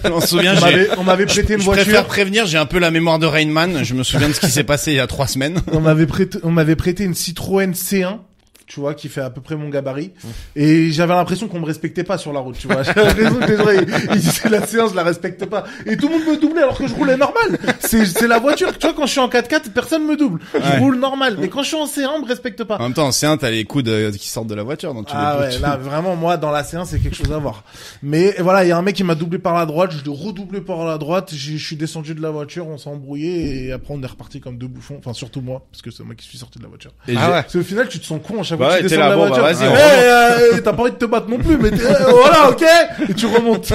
Je m'en souviens, On m'avait prêté une je voiture. préfère prévenir, j'ai un peu la mémoire de Rain Man. Je me souviens de ce qui s'est passé il y a 3 semaines. On m'avait prêté une Citroën C1. Tu vois, qui fait à peu près mon gabarit. Et j'avais l'impression qu'on me respectait pas sur la route, tu vois. J'avais l'impression que les gens, ils disaient la C1, je la respecte pas. Et tout le monde me doublait alors que je roulais normal. C'est la voiture. Tu vois, quand je suis en 4x4, personne me double. Je Ouais. roule normal. Mais quand je suis en C1, on me respecte pas. En même temps, en C1, t'as les coudes qui sortent de la voiture, donc tu Ah les ouais, pousses. là, vraiment, moi, dans la C1, c'est quelque chose à voir. Mais voilà, il y a un mec qui m'a doublé par la droite, je l'ai redoublé par la droite, je suis descendu de la voiture, on s'est embrouillé, et après on est reparti comme deux bouffons. Enfin, surtout moi, parce que c'est moi qui suis sorti de la voiture. Et Ah j'ai- ouais. Parce qu'au final, tu te sens con à chaque Bah fois ouais, que tu t'es descends de là, la bon, bah voiture. vas-y, on T'as pas envie de te battre non plus, mais voilà, ok? Et tu remontes.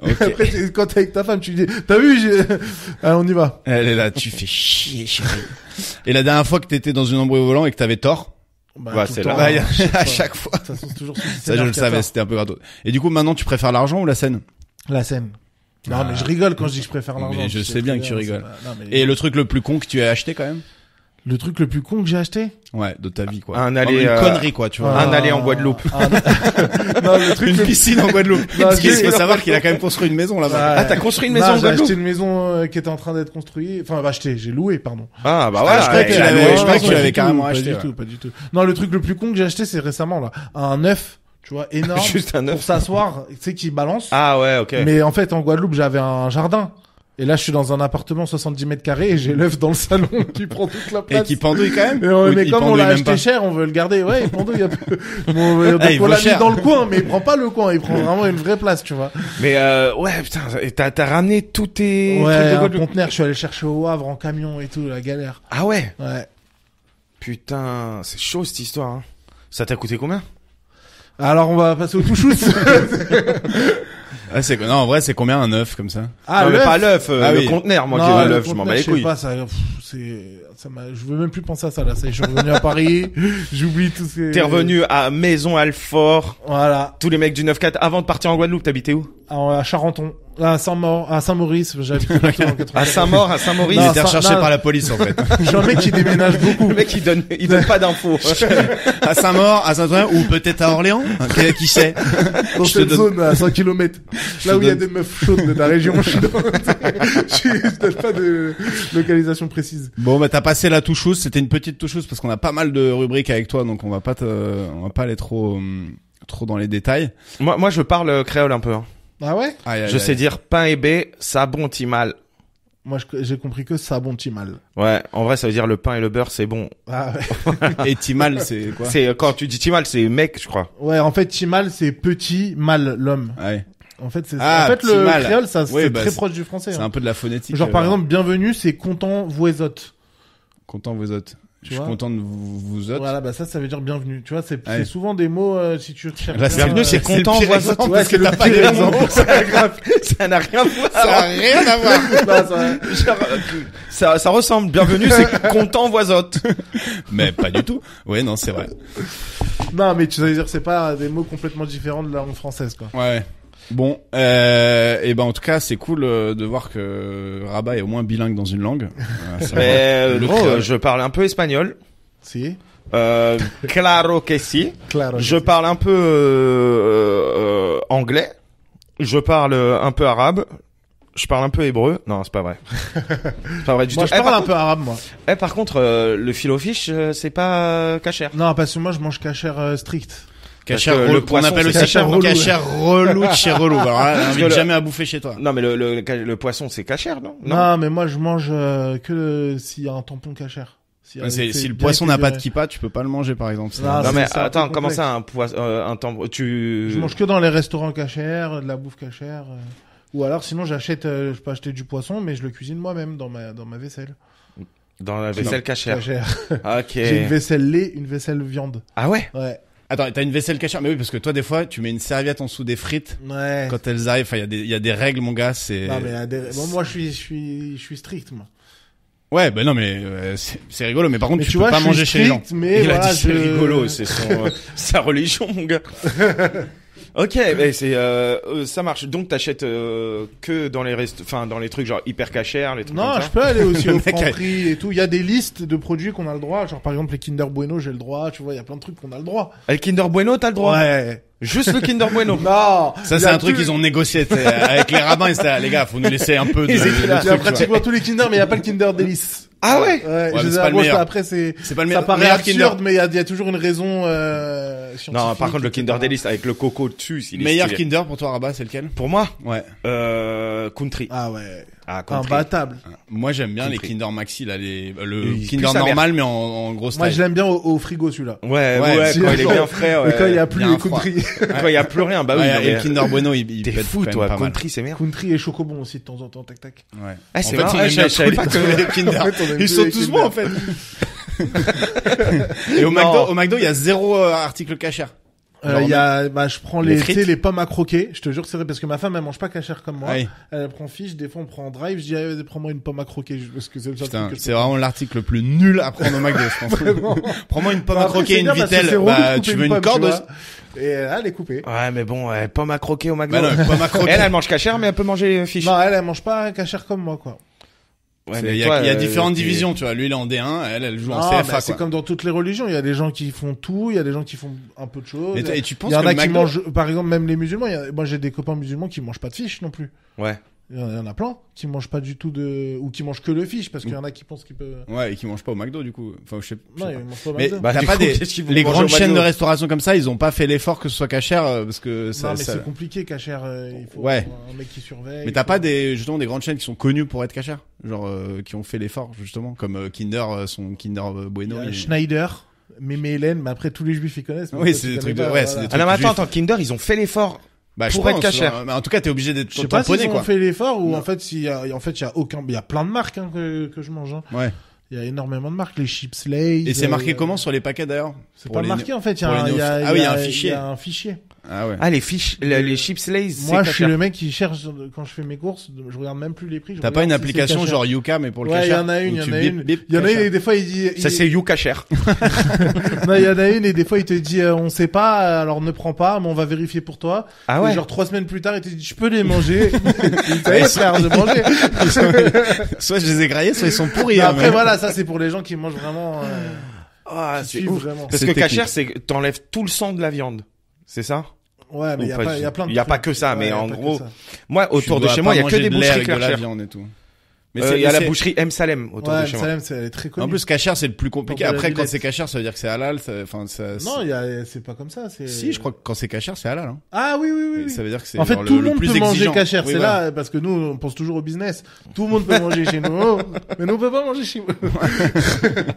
Ok. Après, quand t'es avec ta femme, tu dis, t'as vu, allez, on y va. Elle est là, tu fais chier, chérie. Et la dernière fois que t'étais dans une embrouille au volant et que t'avais tort, Bah, tout c'est le là. temps, bah, hein, à chaque fois. Ça, c'est toujours Ça, je le savais, c'était un peu gratos. Et du coup, maintenant, tu préfères l'argent ou la scène? La scène. Non, mais je rigole quand je dis que je préfère l'argent. Mais je Tu sais bien que tu c'est rigoles. pas- non, mais- Et le truc le plus con que tu as acheté quand même? Le truc le plus con que j'ai acheté? Ouais, de ta vie, quoi. Un Vraiment aller, une connerie, quoi, tu vois. Un aller en Guadeloupe. Non, le truc Une le... piscine en Guadeloupe. Non, Parce qu'il j'ai- faut savoir qu'il a quand même construit une maison là-bas. Ah, t'as construit une Non, maison en j'ai Guadeloupe? acheté une maison qui était en train d'être construite. Enfin, acheté, j'ai loué, pardon. Ah, bah je voilà. croyais que tu il a l'avais- loué. je croyais que tu pas l'avais du carrément tout, acheté, Pas ouais. du tout, pas du tout. Non, le truc le plus con que j'ai acheté, c'est récemment, là. Un œuf, tu vois, énorme. Juste un œuf. Pour s'asseoir, tu sais, qui balance. Ah ouais, ok. Mais en fait, en Guadeloupe, j'avais un jardin. Et là, je suis dans un appartement 70 mètres carrés et j'ai l'œuf dans le salon qui prend toute la place. Et qui pendouille quand même? Mais, Ou mais il comme on pendouille l'a même acheté pas cher, on veut le garder. Ouais, il pendouille un peu. Bon, donc Ah, il on vaut l'a mis cher. dans le coin, mais il prend pas le coin, il prend vraiment une vraie place, tu vois. Mais ouais, putain, t'as ramené tous tes Ouais, trucs de un Guadeloupe. conteneur, je suis allé le chercher au Havre en camion et tout, la galère. Ah ouais. Ouais. Putain, c'est chaud cette histoire. Hein. Ça t'a coûté combien? Alors, on va passer au touchous. Ah, non, en vrai, c'est combien un œuf comme ça? Ah, non, mais l'œuf. pas l'œuf, Ah le oui. conteneur. Moi, Non, qui le l'œuf, je m'en conteneur, bats les je sais couilles. pas, je veux même plus penser à ça, là. Ça y est, je suis revenu à Paris. J'oublie tout ces... T'es revenu à Maison Alfort. Voilà. Tous les mecs du 9-4. Avant de partir en Guadeloupe, t'habitais où? À Charenton. À Saint-Maurice, j'habite plutôt en 80. À Saint-Maur, à Saint-Maurice. Il Non, était ça- recherché non. par la police, en fait. Je suis un mec qui déménage beaucoup. Le mec, il donne pas d'infos. À Saint-Maur, à Saint-Ouen, ou peut-être à Orléans. Qui sait? Dans Je te cette donne- zone à 100 km. Là où il y a donne- des meufs chaudes de la région. Je donne pas de localisation précise. Bon, bah, t'as passé la toucheuse. C'était une petite toucheuse parce qu'on a pas mal de rubriques avec toi, donc on va pas aller trop dans les détails. Moi, je parle créole un peu. Hein. Ah ouais? Aïe, aïe, Je aïe. sais dire pain et baie, ça bon mal. Moi, j'ai compris que ça bon petit mal. Ouais, en vrai, ça veut dire le pain et le beurre, c'est bon. Ah ouais. Et Timal, c'est quoi? C'est quand tu dis timal, c'est mec, je crois. Ouais, en fait, Timal, c'est petit mal, l'homme. Ouais. En fait, c'est, Ah, en fait, le Timal. créole, ça, Oui, c'est bah, très c'est- proche du français. C'est hein. un peu de la phonétique. Genre, par exemple, bienvenue, c'est content, voisote. content vous autres. Je suis vois content de vous autres. Voilà, bah, ça veut dire bienvenue. Tu vois, c'est Ouais. souvent des mots, si tu cherches. Là, bien, bienvenue, c'est le content, pire voisin. exemple, Ouais, parce que c'est le t'as pas pire les exemple. mots. Ça n'a rien à voir. Ça a rien à voir. Non, ça- Genre, ça ressemble. Bienvenue, c'est content voisote. Mais pas du tout. Ouais, non, c'est vrai. non, mais tu veux dire, c'est pas des mots complètement différents de la langue française, quoi. Ouais. Bon, et ben en tout cas, c'est cool de voir que Rabat est au moins bilingue dans une langue. C'est vrai. Mais Le gros, créole. je parle un peu espagnol. Si. Claro que si. Claro. Je parle un peu anglais. Je parle un peu arabe. Je parle un peu hébreu. Non, c'est pas vrai. C'est pas vrai du Moi, tout. je parle par un peu arabe, moi. par contre, le fil au fiche, c'est pas cachère. Non, parce que moi, je mange cachère strict. Cachère Parce que relou, le qu'on poisson, appelle c'est aussi cachère relou. cachère relou de chez relou. Alors là, j'invite que le- jamais à bouffer chez toi. Non, mais le poisson, c'est cachère, non? Non, mais moi, je mange que s'il y a un tampon cachère. Si Si le poisson n'a pas de kippa, tu peux pas le manger, par exemple. C'est- Non, Non, mais c'est un peu attends, comment complexe. ça, un poisson, un tambour, Je mange que dans les restaurants cachères, de la bouffe cachère. Ou alors, sinon, j'achète, je peux acheter du poisson, mais je le cuisine moi-même dans ma vaisselle. dans la vaisselle cachère. Cachère. Ok. J'ai une vaisselle lait, une vaisselle viande. Ah ouais? Ouais. Attends, t'as une vaisselle cachère. Mais oui, parce que toi, des fois, tu mets une serviette en dessous des frites Ouais. quand elles arrivent. Enfin, il y a des règles, mon gars. C'est. Non, mais bon, moi, je suis strict, moi. Ouais, bah non, mais c'est rigolo. Mais par contre, Mais tu peux vois, pas je suis manger chez les gens. strict, Mais Il a voilà, dit c'est rigolo, c'est sa religion, mon gars. Ok, mais ça marche. Donc t'achètes que dans les dans les trucs genre hyper cachers, les trucs Non, comme je ça. peux aller aussi Le au mec a- Franprix et tout. Il y a des listes de produits qu'on a le droit. Genre, par exemple, les Kinder Bueno, j'ai le droit. Tu vois, il y a plein de trucs qu'on a le droit. Et le Kinder Bueno, t'as le droit. Ouais. Juste le Kinder Bueno. Non. Ça, il y c'est a un truc tout- qu'ils ont négocié t'sais, avec les rabbins. Ils étaient là, les gars, faut nous laisser un peu de. Ils étaient là. Il y a trucs, tu vois. pratiquement tous les Kinder, mais il y a pas le Kinder Délice. Ah ouais. Ouais, mais je c'est les ai pas le abrochés. meilleur. Après, c'est C'est pas le ça paraît meilleur absurde, Kinder. mais il y a toujours une raison scientifique. Non, par contre le Kinder etc. Delice avec le coco dessus, il est Meilleur stylé. Kinder pour toi, Rabat, c'est lequel? Pour moi, Ouais. Country. Ah ouais. Ah, Country. Imbattable. Moi, j'aime bien les Country. Kinder Maxi, là, le Il pue Kinder sa mère. normal, mais en grosse Moi, taille. je l'aime bien au frigo, celui-là. Ouais, Ouais, quand il est bien frais. Et quand il y a Ouais. plus il y a les un froid. Country. Quand il y a plus rien, bah oui. Ouais, non, et mais, le Kinder Bueno, il T'es pète fou, quand même toi. pas mal. Country, c'est merde. Country et Chocobon aussi de temps en temps, tac tac. Ouais. Ah, c'est En fait, marrant. on aime Je bien savais tous pas que les Kinder. En fait, on aime Ils tous sont les tous Kinder. bons, en fait. Et au Non. McDo, il y a zéro article cachère. Il y a, je prends Les tu sais, frites. les pommes à croquer. Je te jure que c'est vrai parce que ma femme, elle mange pas cachère comme moi. Ouais. Elle prend fiche. Des fois, on prend en drive. Je dis, allez, prends-moi une pomme à croquer. Parce que c'est le seul Putain, truc que je c'est peux vraiment l'article le plus nul à prendre au McDo, je pense. Vraiment. Prends-moi une pomme à Après, croquer, c'est une bien parce que vitelle. c'est relou de Bah, couper tu veux une pomme, corde tu aussi? vois. Et elle est coupée. Ouais, mais bon, pomme à croquer au McDo. Bah non, pomme à croquer. Elle mange cachère, mais elle peut manger fiche. Non, elle mange pas cachère comme moi, quoi. Ouais, Il mais y toi, a différentes t'es- divisions, tu vois. Lui, il est en D1, elle joue en Ah, CFA, c'est quoi. comme dans toutes les religions. Il y a des gens qui font tout. Il y a des gens qui font un peu de choses. Et tu penses Il y en que a le qui McDo- mangent, par exemple, même les musulmans. Moi, j'ai des copains musulmans qui mangent pas de fish non plus. Ouais. Il y en a plein qui mangent pas du tout ou qui mangent que le fish parce qu'il y en a qui pensent qu'ils peuvent. Ouais, et qui mangent pas au McDo, du coup. Enfin, je sais Non, pas. ils mangent pas au Mais McDo. Bah, t'as du pas coup, des, qu'est-ce qu'ils vont les manger grandes au chaînes McDo de restauration comme ça, ils ont pas fait l'effort que ce soit cachère, parce que ça, Non, mais ça- c'est compliqué, cachère. Il faut Ouais. un mec qui surveille. Mais t'as pas justement des grandes chaînes qui sont connues pour être cachères, genre qui ont fait l'effort justement, comme Kinder, son Kinder Bueno. Il y a il- Schneider, Mémé Hélène, mais après tous les juifs ils connaissent. mais Oui, toi, c'est tu des connais trucs de- pas, ouais, voilà. c'est des Ah non, mais Juif. attends, Kinder, ils ont fait l'effort. Bah, je pour pense, être cachère. Mais en tout cas, t'es obligé d'être Je sais pas s'ils tamponné, ont quoi. fait l'effort ou Non. en fait il y a plein de marques que je mange. Hein. Ouais. Il y a énormément de marques, les chips Lay's. Et c'est marqué comment sur les paquets d'ailleurs? C'est Pour pas les- marqué en fait. Il y pour a, les il y a, néophytes. Ah oui, il y a un fichier. Il y a un fichier. Ah ouais. Ah, les fiches, les chips Lay's, c'est Moi, je suis cachère. le mec qui cherche quand je fais mes courses. Je regarde même plus les prix. je T'as pas une regarde si c'est application cachère. genre Yuka mais pour le Ouais, il y cachère? en a une, où il y en tu a bip, une. bip, Il y en a une cachère. et des fois il dit. Ça, c'est You Cacher. Non, il y en a une et des fois il te dit on sait pas, alors ne prends pas, mais on va vérifier pour toi. Ah Et ouais. genre 3 semaines plus tard, il te dit je peux les manger. Ça y est, frère, je manger. Soit je les ai graillés, soit ils sont pourris. Mais hein, après mais- voilà, ça c'est pour les gens qui mangent vraiment. Ah, qui c'est suivent ouf. vraiment. Parce C'est que technique. cachère, c'est que t'enlèves tout le sang de la viande. C'est ça? Ouais, mais il y a Ou pas pas, il y a plein de il y a trucs. pas que ça, mais Ouais, y a en pas que gros, ça. moi, Tu autour de dois chez pas moi, il y a que manger des de l'air boucheries avec de la cachère. viande et tout. Mais Il y a la c'est- boucherie M Salem autour Ouais, de chez moi. Salem, c'est très connu. En plus, cachère, c'est le plus compliqué. Pour de la Après, quand Villette. c'est cachère, ça veut dire que c'est halal. Enfin, Non, c'est pas comme ça. C'est. Si, je crois que quand c'est cachère, c'est halal. Hein. Ah oui, oui, oui. Et ça veut dire que c'est En fait, genre tout le le monde plus peut manger exigeant. cachère. Oui, C'est voilà. là parce que nous, on pense toujours au business. Tout le monde peut manger chez nous, mais nous on peut pas manger chez vous.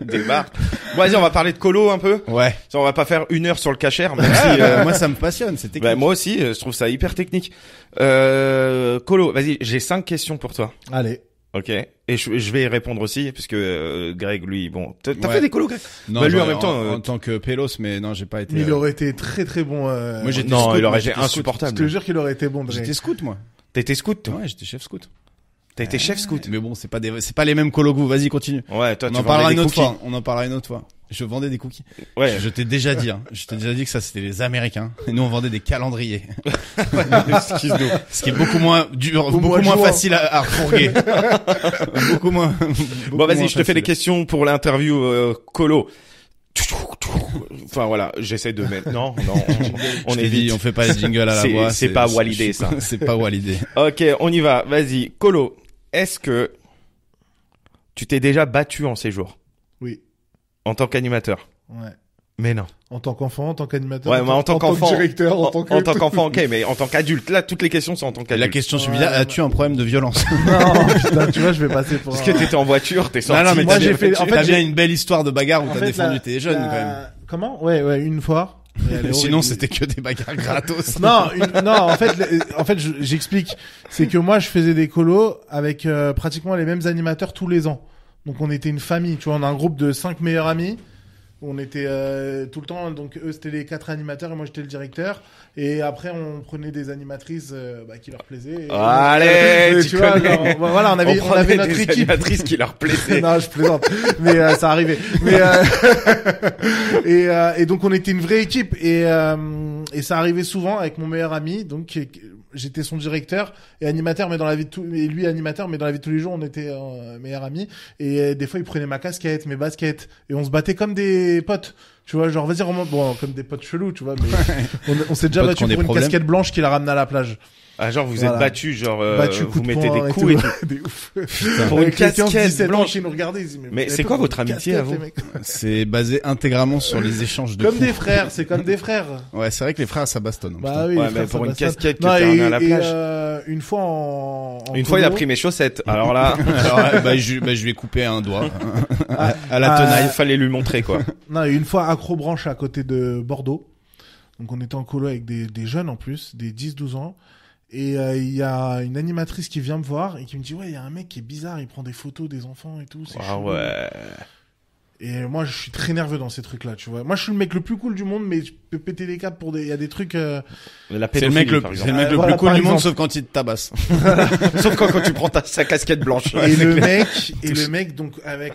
Débarque. Bon, vas-y, on va parler de colo un peu. Ouais. Ça, on va pas faire 1 heure sur le cachère, même si, Moi, ça me passionne. C'est technique. bah, moi aussi, je trouve ça hyper technique. Colo, vas-y, j'ai 5 questions pour toi. Allez. Ok. Et je vais y répondre aussi, puisque Greg, lui, bon, t'as Ouais. fait des colos, Greg? Non, Bah, lui, genre, en même temps, en tant que pélos, mais non, j'ai pas été. Mais il aurait été très très bon. Moi, j'étais Non, scout, il aurait moi, été j'étais scout. Je insupportable. te jure qu'il aurait été bon. Dre. J'étais scout, moi. T'as été scout, toi? Ouais, j'étais chef scout. T'as été chef scout? Mais bon, c'est pas les mêmes colos que vous. Vas-y, continue. Ouais, toi, On tu en parlera vendais une des autre cookies. fois. On en parlera une autre fois. Je vendais des cookies. Ouais. Je t'ai déjà dit, hein. Je t'ai déjà dit que ça, c'était les Américains. Et nous, on vendait des calendriers. Excuse-nous. Ce qui est beaucoup moins dur, Au beaucoup mois de moins juin. facile à refourguer. beaucoup moins. Bon, vas-y, je te fais des questions pour l'interview colo. Enfin voilà, j'essaie de mettre. Non, on On est est dit, vite. on fait pas les jingles à la C'est- voix. c'est pas walidé, ça. C'est pas walidé. Ok, on y va. Vas-y, colo. Est-ce que tu t'es déjà battu en séjour Oui. en tant qu'animateur? Ouais. Mais non. En tant qu'enfant, en tant qu'animateur, Ouais, mais en tant qu'enfant, directeur, en tant que. en tant qu'enfant, ok, mais en tant qu'adulte, là, toutes les questions sont en tant La qu'adulte. question suivante, Ouais, as-tu un problème de violence? Non, putain, tu vois, je vais passer pour. Parce que t'étais en voiture, t'es sorti. Non, non, mais Moi, t'as j'ai bien, fait- en fait, t'as bien j'ai- une belle histoire de bagarre où En t'as fait, défendu la- tes jeunes, la- quand même. Comment? Ouais, une fois. Et elle est Sinon, horrible. c'était que des bagarres gratos. Non, en fait, j'explique. C'est que moi, je faisais des colos avec pratiquement les mêmes animateurs tous les ans. Donc, on était une famille. Tu vois, on a un groupe de 5 meilleurs amis. On était tout le temps, donc eux c'était les 4 animateurs et moi j'étais le directeur. Et après on prenait des animatrices qui leur plaisaient. Et, Allez, tu vois, genre, voilà, on avait prenait notre des équipe. animatrices qui leur plaisaient. Non, je plaisante. Mais ça arrivait. Mais et donc on était une vraie équipe et ça arrivait souvent avec mon meilleur ami. Donc j'étais son directeur et animateur, mais dans la vie de et lui animateur, mais dans la vie de tous les jours on était meilleurs amis. Et des fois il prenait ma casquette, mes baskets et on se battait comme des potes. Tu vois, genre vas-y remonte, bon comme des potes chelous, tu vois. Mais on s'est déjà Potes battu qui ont des pour une problèmes. casquette blanche qu'il a ramenée à la plage. Ah, genre, vous Voilà. êtes battus, genre, Battu, vous coup de mettez poing des coups et tout. Des ouf. Pour une Avec les 15, casquette 17 ans blanche. qui nous regardaient, ils disaient, Mais vous c'est avez quoi pas votre une amitié à casquette, vous les mecs C'est basé intégralement sur les échanges de Comme coups. des frères, c'est comme des frères. Ouais, c'est vrai que les frères, ça bastonne. Bah oui, Ouais, les mais frères, pour ça une bastonne. casquette que Non, t'as et- ramenée à la et, plage. une fois en Une fois, il a colo, pris mes chaussettes. Alors là, Alors, je lui ai coupé un doigt à la Ah, tenaille. il fallait lui montrer, quoi. Non, et une fois Acrobranche à côté de Bordeaux. Donc on était en colo avec des jeunes en plus, des 10-12 ans. Et il y a une animatrice qui vient me voir et qui me dit ouais, il y a un mec qui est bizarre, il prend des photos des enfants et tout. C'est Ah chelou. ouais. Et moi, je suis très nerveux dans ces trucs-là, tu vois. Moi, je suis le mec le plus cool du monde, mais je peux péter les câbles pour des. Il y a des trucs. La C'est le mec pédophilie, le, par c'est exemple. le mec le Voilà, plus cool par du monde, exemple. sauf quand il te tabasse. Sauf quand tu prends sa casquette blanche. Et le mec, donc avec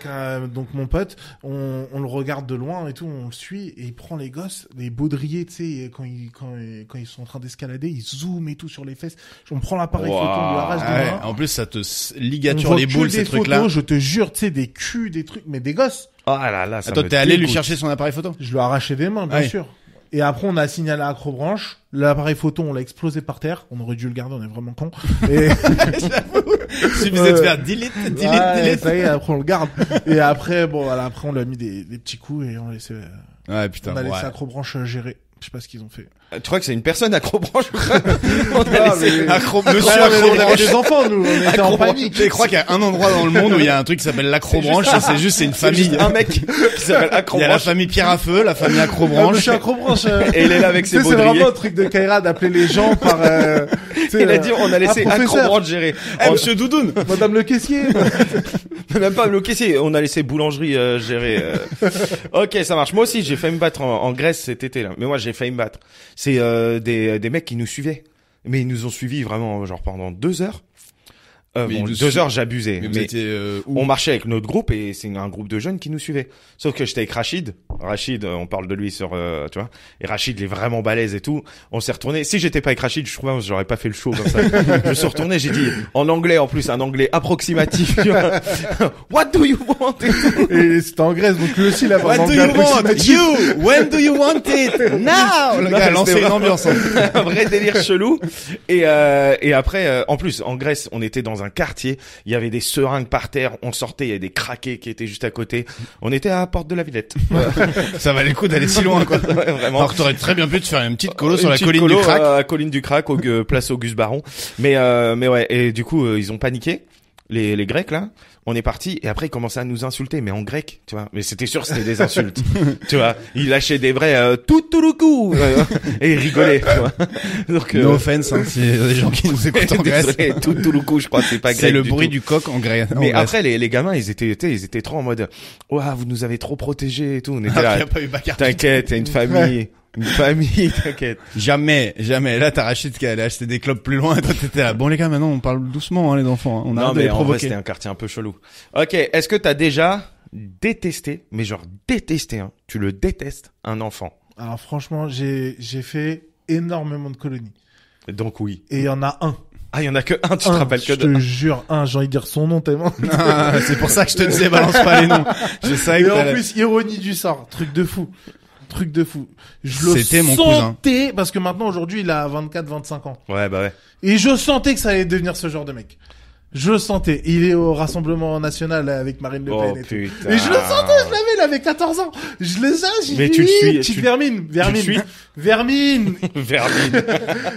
donc mon pote, on le regarde de loin et tout, on le suit et il prend les gosses, les baudriers, tu sais, quand ils sont en train d'escalader, ils zooment et tout sur les fesses. On prend l'appareil photo, on lui arrache Ah ouais, des mains. en plus, ça te On ligature voit les que boules, des ces trucs-là. photos, je te jure, tu sais, des culs, des trucs, mais des gosses. Ah là là, ça Attends, me t'es allé lui dégoûte. chercher son appareil photo? Je lui ai arraché des mains, bien Ouais. sûr. Et après, on a signalé à Acrobranche. L'appareil photo, on l'a explosé par terre. On aurait dû le garder, on est vraiment con. Et Suffisait de faire delete, ouais, ça y est, après on le garde. Et après, bon, voilà, après on lui a mis des petits coups et on a laissé, Ouais, putain, on a laissé ouais. Acrobranche gérer. Je sais pas ce qu'ils ont fait. Tu crois que c'est une personne Acrobranche ou quoi? On a Ah, laissé mais- Monsieur Ouais, mais on avait Acrobranche. des enfants, nous. On était en Acrobranche. panique. Je crois qu'il y a un endroit dans le monde où il y a un truc qui s'appelle l'acrobranche, et c'est juste une C'est juste famille. un mec qui s'appelle Il y a la Acrobranche. famille Pierre à Feu, la famille Ah, acrobranche. Monsieur Acrobranche. Et il est là avec Tu ses sais, c'est baudriers. vraiment un truc de Kaira d'appeler les gens par, tu sais, Il a dit, on a laissé ah, professeur. Acrobranche gérer. Eh, monsieur Doudoune. Madame le caissier. Même pas le caissier, on a laissé boulangerie gérer. Ok, ça marche. Moi aussi, j'ai failli me battre en Grèce cet été là. Mais moi, j'ai failli me battre. C'est des mecs qui nous suivaient, mais ils nous ont suivis vraiment genre pendant 2 heures. Mais Bon, ils nous 2 suivent. heures, j'abusais. Mais vous Mais étiez où? on marchait avec notre groupe et c'est un groupe de jeunes qui nous suivaient. Sauf que j'étais avec Rachid. Rachid, on parle de lui sur, tu vois. Et Rachid, il est vraiment balèze et tout. On s'est retourné. Si j'étais pas avec Rachid, je crois que j'aurais pas fait le show comme ça. Je me suis retourné, j'ai dit, en anglais, en plus, un anglais approximatif, tu vois. What do you want? Et c'était en Grèce, donc lui aussi, là, What pendant do que you want? l'approximatif- You! When do you want it? Now! Le Non, gars a mais lancé c'était une vraiment- ambiance. Hein. Un vrai délire chelou. Et après, en plus, en Grèce, on était dans un quartier. Il y avait des seringues par terre. On sortait, il y avait des craqués qui étaient juste à côté. On était à la porte de la Villette. Ça valait le coup d'aller si loin, quoi. Ouais, vraiment. Alors que t'aurais très bien pu te faire une petite colo sur Une la petite colline colo, du crack. à colline du crack, place Auguste Baron. Mais ouais. Et du coup, ils ont paniqué. Les Grecs, là. On est parti et après ils commençaient à nous insulter, mais en grec, tu vois. Mais c'était sûr, c'était des insultes, tu vois. Ils lâchaient des vrais tout le coup et ils rigolaient, tu vois. Donc No offense, hein, s'il y a des gens qui nous écoutent en Grèce. désolé, tout le coup, je crois que c'est pas grec. C'est le du bruit tout. du coq en Grèce. Mais après les gamins, ils étaient trop en mode ouah, vous nous avez trop protégés et tout. On était il là. n'y a pas eu bagarre. T'inquiète, t'as une famille. Une famille, t'inquiète. Jamais. Là, t'as Rachid qui allait acheter des clopes plus loin et toi t'étais là. Bon, les gars, maintenant, on parle doucement, hein, les enfants. Hein. On a Non, hâte de mais les en vrai, provoquer. c'était un quartier un peu chelou. Ok, est-ce que t'as déjà détesté, mais genre détesté, hein, tu le détestes, un enfant? Alors franchement, j'ai fait énormément de colonies. Donc oui. Et il y en a un. Ah, il y en a que un, tu te rappelles que je de te jure, j'ai envie de dire son nom tellement. Ah, c'est pour ça que je te disais, balance pas les noms. Je savais Et que en t'allais- plus, ironie du sort, truc de fou. Je le C'était mon cousin. sentais, parce que maintenant, aujourd'hui, il a 24-25 ans. Ouais, bah ouais. Et je sentais que ça allait devenir ce genre de mec. Je le sentais. Il est au Rassemblement National avec Marine Le Pen Oh et tout. putain. Et je le sentais, je l'avais, il avait 14 ans. Je le savais, j'ai Mais dit, tu le suis, petite tu- vermine. le suis Vermine. Vermine.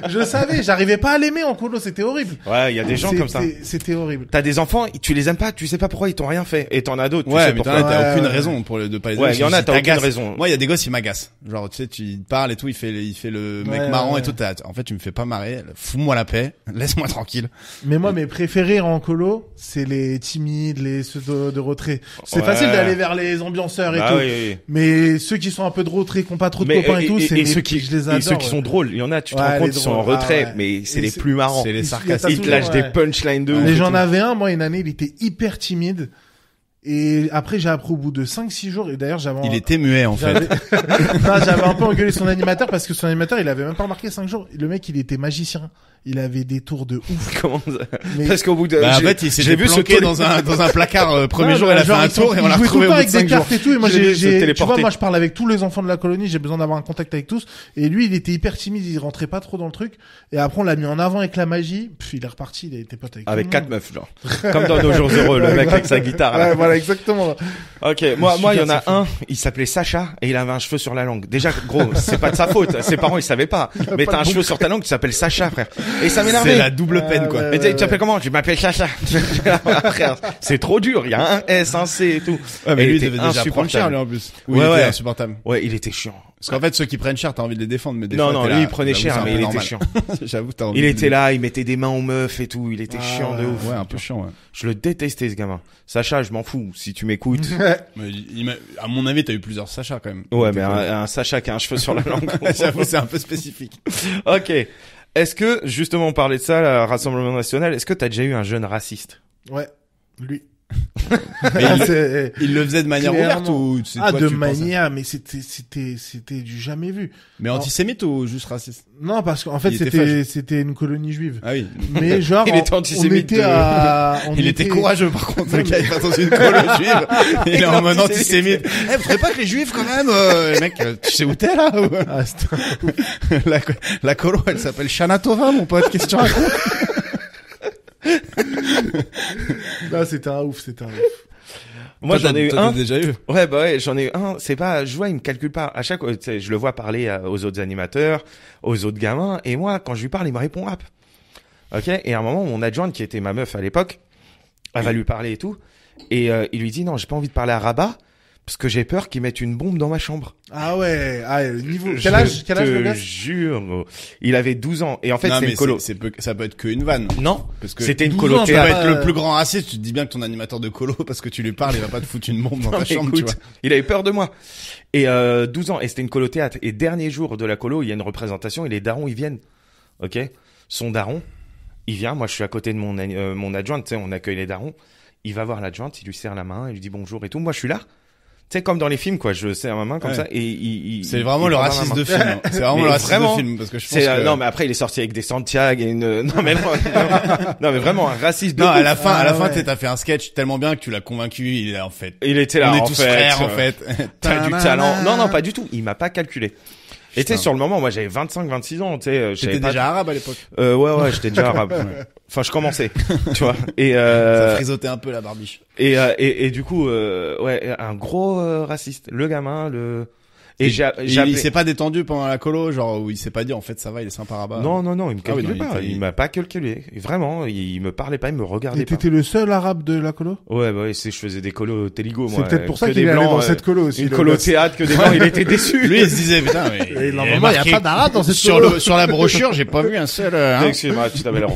Je savais, j'arrivais pas à l'aimer en colo, c'était horrible. Ouais, il y a des gens comme ça. C'était horrible. T'as des enfants, tu les aimes pas, tu sais pas pourquoi ils t'ont rien fait. Et t'en as d'autres, tu Ouais, sais mais pourquoi. t'as Ouais, aucune ouais. raison pour de pas les Ouais, aimer, il y en a, c'est t'as aucune t'agaces. raison. Moi, il y a des gosses, ils m'agacent. Genre, tu sais, tu parles et tout, il fait le mec Ouais, marrant ouais. et tout. En fait, tu me fais pas marrer. Fous-moi la paix. Laisse-moi tranquille. Mais moi, mes préférés pire en colo, c'est les timides, ceux de retrait. C'est Ouais. facile d'aller vers les ambianceurs et Ah tout. oui, oui. Mais ceux qui sont un peu de retrait, qui ont pas trop de Mais, copains et tout, c'est ceux qui, je les adore. et ceux qui ouais. sont drôles. Il y en a, tu te Ouais, rends compte, les ils sont en drôles. retrait, Ah ouais. mais c'est Et les c'est- plus marrants. C'est les Il y a sarcastes. Ils te lâchent ouais. des punchlines de ouf. Mais et j'en tout. avais un, moi, une année, il était hyper timide. Et après, j'ai appris au bout de 5-6 jours, et d'ailleurs, Il était muet, en fait. j'avais... Non, j'avais un peu engueulé son animateur parce que son animateur, il avait même pas remarqué 5 jours. Le mec, il était magicien. Il avait des tours de ouf. Comment ça Mais- Parce qu'au bout de, Bah, en j'ai- fait, il j'ai s'était vu ce planqué truc. dans un placard, premier Non, jour, il a fait genre, un ils sont- tour et on l'a ils jouaient retrouvé tout au le bout temps de avec 5 des jours. cartes et tout. Et moi, Je l'ai vu se tu vois, téléporter. moi, je parle avec tous les enfants de la colonie. J'ai besoin d'avoir un contact avec tous. Et lui, il était hyper timide. Il rentrait pas trop dans le truc. Et après, on l'a mis en avant avec la magie. Puis, il est reparti. Il a été pote avec Avec tout le 4 meufs, genre. Comme dans Nos Jours Heureux, le mec avec sa guitare, monde. là. Ouais, voilà, exactement. Ok, moi, il y en Super, a c'est un, il s'appelait Sacha, et il avait un cheveu sur la langue. Déjà, gros, c'est pas de sa faute. Ses parents, ils savaient pas. Mais t'as un cheveu sur ta langue, tu t'appelles Sacha, frère. Et ça C'est m'énervait. la double peine, quoi. Mais tu t'appelles comment? Je m'appelle Sacha. Frère, c'est trop dur. Il y a un S, un C et tout. Ouais, mais Et lui, il il était devait déjà prendre cher, insupportable. lui, en plus. Ou Ouais, il était ouais. insupportable. Ouais, il était chiant. Parce qu'en fait, ceux qui prennent cher, t'as envie de les défendre, mais des Non, fois, non, t'es lui, là, il prenait j'avoue, cher, c'est un mais peu il était normal. chiant. J'avoue, t'as envie Il de- était là, il mettait des mains aux meufs et tout. Il était chiant de ouf. Ouais, un peu chiant, ouais. Je le détestais, ce gamin. Sacha, je m'en fous. Si tu m'écoutes. Mais à mon avis, t'as eu plusieurs Sacha, quand même. Ouais, mais un Sacha qui a un cheveu sur la langue. J'avoue, c'est un peu spécifique. Ok. Est-ce que, justement, on parlait de ça, le Rassemblement National, est-ce que t'as déjà eu un jeune raciste? Ouais. Lui. Mais C'est- il le faisait de manière Clairement. ouverte ou c'est Ah, toi, de tu pensais manière, mais c'était du jamais vu. Mais antisémite ou juste raciste? Non, parce qu'en fait, Il était c'était une colonie juive. Ah oui. Mais genre, Il était on antisémite était à, on Il était était- courageux, par contre, le gars, il va dans une colo juive. Il est en mode antisémite. Eh, vous trouvez pas que les juifs, quand même, mec, tu sais où t'es, là? Ah, c'était- La colo, elle s'appelle Shana Tova, mon pote, qu'est-ce que tu racontes? Là, c'était un ouf, c'était un ouf. Moi, Toi, j'en ai eu toi, t'as un. déjà eu. Ouais, bah ouais, j'en ai eu un. C'est pas, je vois, il me calcule pas. À chaque fois, tu sais, je le vois parler aux autres animateurs, aux autres gamins. Et moi, quand je lui parle, il me répond rap. Ok? Et à un moment, mon adjointe, qui était ma meuf à l'époque, elle va lui parler et tout. Et il lui dit, non, j'ai pas envie de parler à Rabat, parce que j'ai peur qu'il mette une bombe dans ma chambre. Ah ouais, ah, le niveau. Je Quel âge le te gars? jure, gros. Il avait 12 ans. Et en fait, Non, c'est mais une colo. ça peut être qu'une vanne. Non, Parce que c'était une 12 colo ans, tu peux t'as théâtre. être pas- le plus grand raciste, tu te dis bien que ton animateur de colo, parce que tu lui parles, il va pas te foutre une bombe dans Non, ta mais chambre, tu vois. écoute, il avait peur de moi. Et 12 ans, et c'était une colo théâtre. Et dernier jour de la colo, il y a une représentation et les darons, ils viennent. Ok? Son daron, il vient. Moi, je suis à côté de mon adjointe, tu sais, on accueille les darons. Il va voir l'adjointe, il lui serre la main, il lui dit bonjour et tout. Moi, je suis là. Tu sais, comme dans les films, quoi. Je serre ma main comme Ouais. ça et il C'est vraiment il le prend ma racisme main. de film. C'est vraiment Mais le racisme vraiment, de film, parce que je pense C'est, que... non, mais après, il est sorti avec des Santiago et une, non, mais non, non, mais vraiment, un raciste de Non, à ouf. la fin, Ah t'as fait un sketch tellement bien que tu l'as convaincu, il est en fait. Il était là, On est en tous fait, frères, en fait. T'as du talent. Non, non, pas du tout. Il m'a pas calculé. Et tu sais, Putain. sur le moment, moi, j'avais 25, 26 ans, tu sais, J'étais pas... déjà arabe à l'époque. Ouais, j'étais déjà arabe. Enfin, je commençais, tu vois. Et, Ça frisotait un peu la barbiche. et du coup, ouais, un gros raciste. Le gamin, et j'ai Il appelé... s'est pas détendu pendant la colo, genre où il s'est pas dit en fait ça va, il est sympa rabat. Non, il me Ah oui, calculait non, pas. Il m'a pas calculé. Vraiment, il me parlait pas, il me regardait Et pas. t'étais le seul arabe de la colo? Ouais, bah ouais, je faisais des colos téligo, moi. C'est peut-être pour ça que qu'il des est allé blancs, dans cette colo aussi. Une le colo gosse. théâtre que des blancs, il était déçu. Lui il se disait putain mais Et normalement, il y a pas d'arabe dans cette sur colo. sur la brochure, j'ai pas vu un seul hein. Excuse-moi, tu t'appelles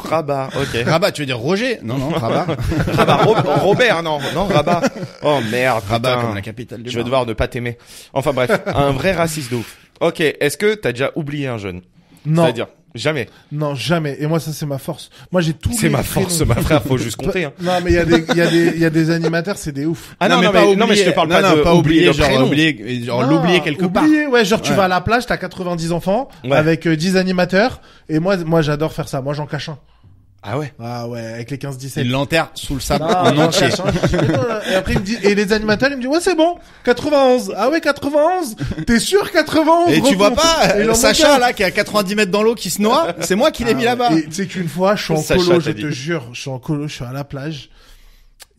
Rabat, ok. Rabat, tu veux dire Roger? Non Rabat. Rabat, Robert, non, Rabat. Oh merde, Rabat putain. comme la capitale du Je vais Var. devoir ne pas t'aimer. Enfin bref, un vrai raciste de ouf. Ok, est-ce que t'as déjà oublié un jeune? Non, C'est-à-dire, jamais. non, jamais. Et moi, ça, c'est ma force. Moi, j'ai tous C'est les ma force, prénoms. ma frère, faut juste compter, hein. Non, mais il y a des animateurs, c'est des ouf. Ah non, mais non, pas mais, oublier, non, mais je te parle non, pas non, de pas oublier, le genre prénom. genre l'oublier quelque part. Oublier, ouais, genre tu Ouais. vas à la plage, t'as 90 enfants, Ouais. avec 10 animateurs, et moi, j'adore faire ça. Moi, j'en cache un. Ah ouais. Ah ouais, avec les 15-17. Il l'enterre sous le sable Ah, en j'en entier. cache un. Je dis, mais non, là. Et après, il me dit, et les animateurs, ils me disent, ouais, c'est bon, 91. Ah ouais, 91? T'es sûr 91? Et tu vois Et pas il en Sacha manque un. là qui est à 90 mètres dans l'eau qui se noie, c'est moi qui l'ai mis là-bas. Et tu sais qu'une fois, je suis en Sacha, colo, t'as je te dit. jure, je suis en colo, je suis à la plage,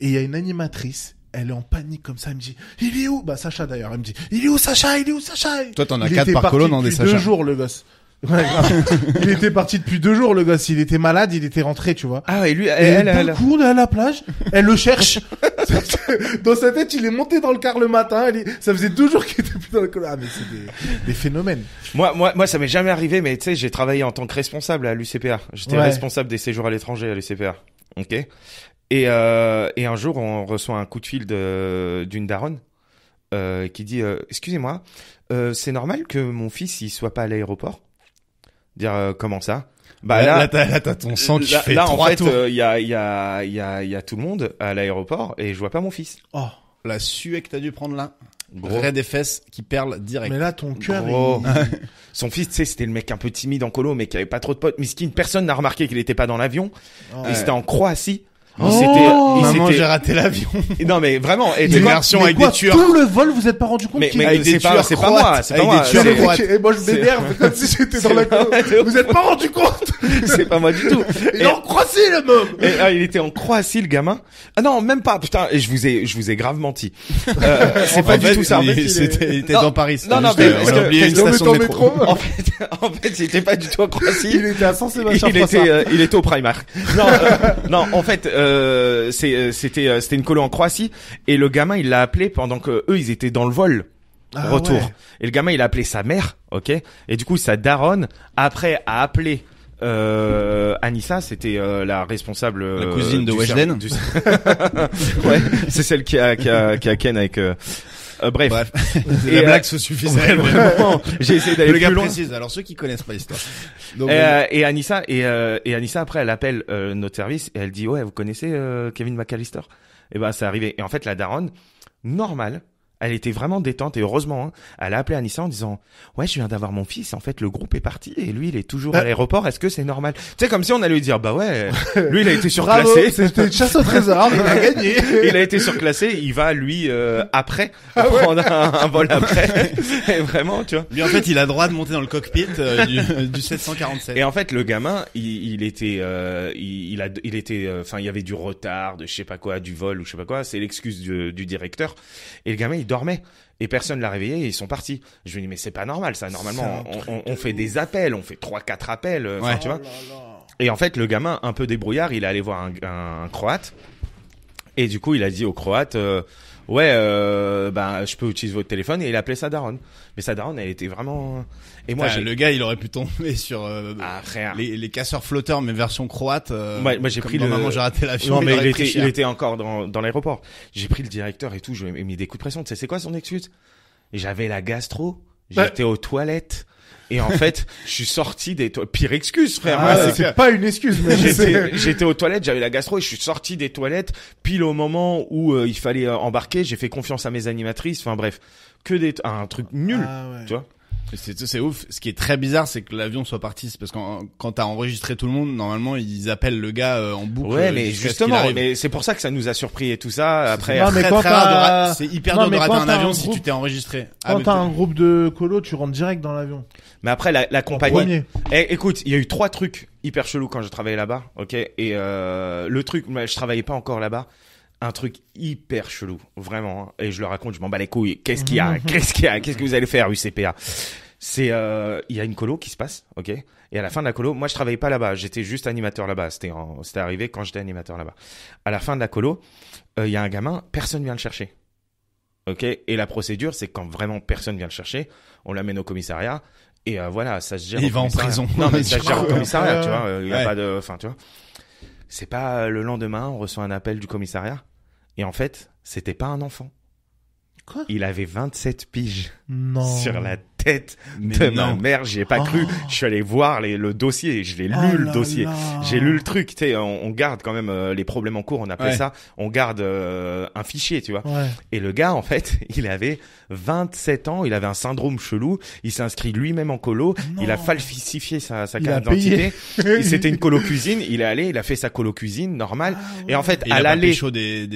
et il y a une animatrice, elle est en panique comme ça, elle me dit, il est où? Bah, Sacha d'ailleurs, elle me dit, il est où Sacha? Il est où Sacha? Toi, t'en as Il 4 était par parti colo dans des depuis 2 Sacha. jours, le gosse. Ouais, grave. Il était parti depuis 2 jours, le gosse. Il était malade, il était rentré, tu vois. Ah, et lui, Et elle, d'un coup, on est à la plage, elle le cherche. Dans sa tête, il est monté dans le car le matin. Ça faisait 2 jours qu'il était plus dans le colo. Ah, mais c'est des phénomènes. moi, ça m'est jamais arrivé, mais tu sais, j'ai travaillé en tant que responsable à l'UCPA. J'étais Ouais. responsable des séjours à l'étranger à l'UCPA. Ok. Et un jour, on reçoit un coup de fil d'une daronne qui dit excusez-moi, c'est normal que mon fils il soit pas à l'aéroport. Dire comment ça? Bah là t'as ton sang qui fait là en 3 fait tours. il y a tout le monde à l'aéroport et je vois pas mon fils. Oh. La suée que t'as dû prendre là. Gros. Raid des fesses qui perle direct. Mais là, ton cœur, Gros. il... Son fils, tu sais, c'était le mec un peu timide en colo, mais qui avait pas trop de potes. Miskin, personne n'a remarqué qu'il était pas dans l'avion. Oh. Il était en Croatie. Oh. Maman, j'ai raté l'avion. Non mais vraiment. Et Des tu vois, versions Mais avec quoi, des tueurs. tout le vol, vous êtes pas rendu compte mais qu'il- avec des c'est pas tueurs moi, croates, c'est pas avec moi. des tueurs c'est- croates. Et moi, je m'énerve comme si j'étais dans la cour. Vous êtes pas rendu compte? C'est pas moi du tout. Il est en Croatie, le môme! Il était en Croatie, le gamin. Ah non, même pas. Putain, et je vous ai grave menti. C'est pas du tout ça. Il était Non, dans Paris. non, non, C'était mais juste, parce on a que- oublié une parce que- station de en métro. métro. En fait, il était pas du tout en Croatie. Il était à Saint-Sébastien. Il était au Primark. Non, en fait, c'était une colo en Croatie et le gamin il l'a appelé pendant que eux ils étaient dans le vol Ah retour. ouais. Et le gamin il a appelé sa mère, ok. Et du coup sa daronne après a appelé Anissa, c'était la responsable, La cousine de du Weshden. Ouais, c'est celle qui a Ken avec. Bref. La Et, blague se suffisait. Vraiment, j'ai essayé d'aller Le gars plus loin. précise. Alors ceux qui connaissent pas l'histoire. Donc, Et Anissa après elle appelle notre service et elle dit ouais vous connaissez Kevin McAllister. Et ben c'est arrivé et en fait la daronne normale elle était vraiment détente et heureusement hein, elle a appelé Anissa en disant ouais je viens d'avoir mon fils en fait le groupe est parti et lui il est toujours à l'aéroport, est-ce que c'est normal? Tu sais comme si on allait lui dire bah ouais lui il a été Bravo, surclassé. c'était une chasse au trésor, il a gagné. Il a été surclassé, il va lui après prendre un vol après. Et vraiment tu vois. lui en fait il a droit de monter dans le cockpit du 747. Et en fait, le gamin, il était, enfin, il y avait du retard, de je sais pas quoi, du vol ou je sais pas quoi. C'est l'excuse du directeur. Et le gamin, il dormait. Et personne l'a réveillé et ils sont partis. Je lui dis, mais c'est pas normal, ça. Normalement, on fait des appels, on fait 3-4 appels, enfin, Ouais. tu vois. Et en fait, le gamin, un peu débrouillard, il est allé voir un Croate. Et du coup, il a dit au Croate, ouais, je peux utiliser votre téléphone. Et il a appelé sa daronne. Mais sa daronne, elle était vraiment... Et moi, Le gars il aurait pu tomber sur Ah, frère. les casseurs flotteurs mais version croate. Moi, j'ai comme pris dans le... Maman j'ai raté l'avion. Non, mais aurait pris cher. il était encore dans l'aéroport. J'ai pris le directeur et tout, je lui ai mis des coups de pression. Tu sais, c'est quoi son excuse? Et j'avais la gastro, j'étais aux toilettes. Et en fait, je suis sorti des toilettes. Pire excuse, frère. Ah, Moi, c'est pas une excuse, mais J'étais aux toilettes, j'avais la gastro et je suis sorti des toilettes pile au moment où il fallait embarquer. J'ai fait confiance à mes animatrices. Enfin bref, un truc nul, Ah ouais. tu vois. C'est ouf. Ce qui est très bizarre, c'est que l'avion soit parti. C'est parce que quand t'as enregistré tout le monde, normalement, ils appellent le gars en boucle. Ouais, mais jusqu'à ce qu'il justement, arrive. mais c'est pour ça que ça nous a surpris et tout ça. Après, Non, mais Très, quand très rare de t'as- c'est hyper Non, dur de mais rater quand un t'as avion un si groupe- tu t'es enregistré. Quand mais t'as un groupe de colo, tu rentres direct dans l'avion. mais après la compagnie. Premier. Écoute, il y a eu 3 trucs hyper chelous quand je travaillais là-bas, ok. Et le truc, moi, je travaillais pas encore là-bas. Un truc hyper chelou, vraiment. Hein. Et je le raconte, je m'en bats les couilles. Qu'est-ce qu'il y a? Qu'est-ce que vous allez faire, UCPA? C'est, il y a une colo qui se passe, ok. Et à la fin de la colo, moi je travaillais pas là-bas, j'étais juste animateur là-bas. C'était arrivé quand j'étais animateur là-bas. À la fin de la colo, il y a un gamin, personne vient le chercher, ok. Et la procédure, c'est quand vraiment personne vient le chercher, on l'amène au commissariat. Et voilà, ça se gère. Il au va en commissariat. prison. Non, mais ça se gère au commissariat, Ouais. tu vois. Il y a Ouais. pas de, enfin, tu vois. C'est pas le lendemain, on reçoit un appel du commissariat. Et en fait, c'était pas un enfant. Quoi? Il avait 27 piges Non. sur la tête Mais de non. ma mère. J'y ai pas Oh. cru. Je suis allé voir le dossier. Je l'ai Oh lu, le là dossier. là. J'ai lu le truc. Tu sais, on garde quand même les problèmes en cours. On appelle Ouais. ça. On garde un fichier, tu vois. Ouais. Et le gars, en fait, il avait 27 ans, il avait un syndrome chelou, il s'est inscrit lui-même en colo, Non. il a falsifié sa Il carte a payé. d'identité. C'était une colo cuisine, il est allé, il a fait sa colo cuisine normale. Et en fait, Il à a pas l'aller, pécho des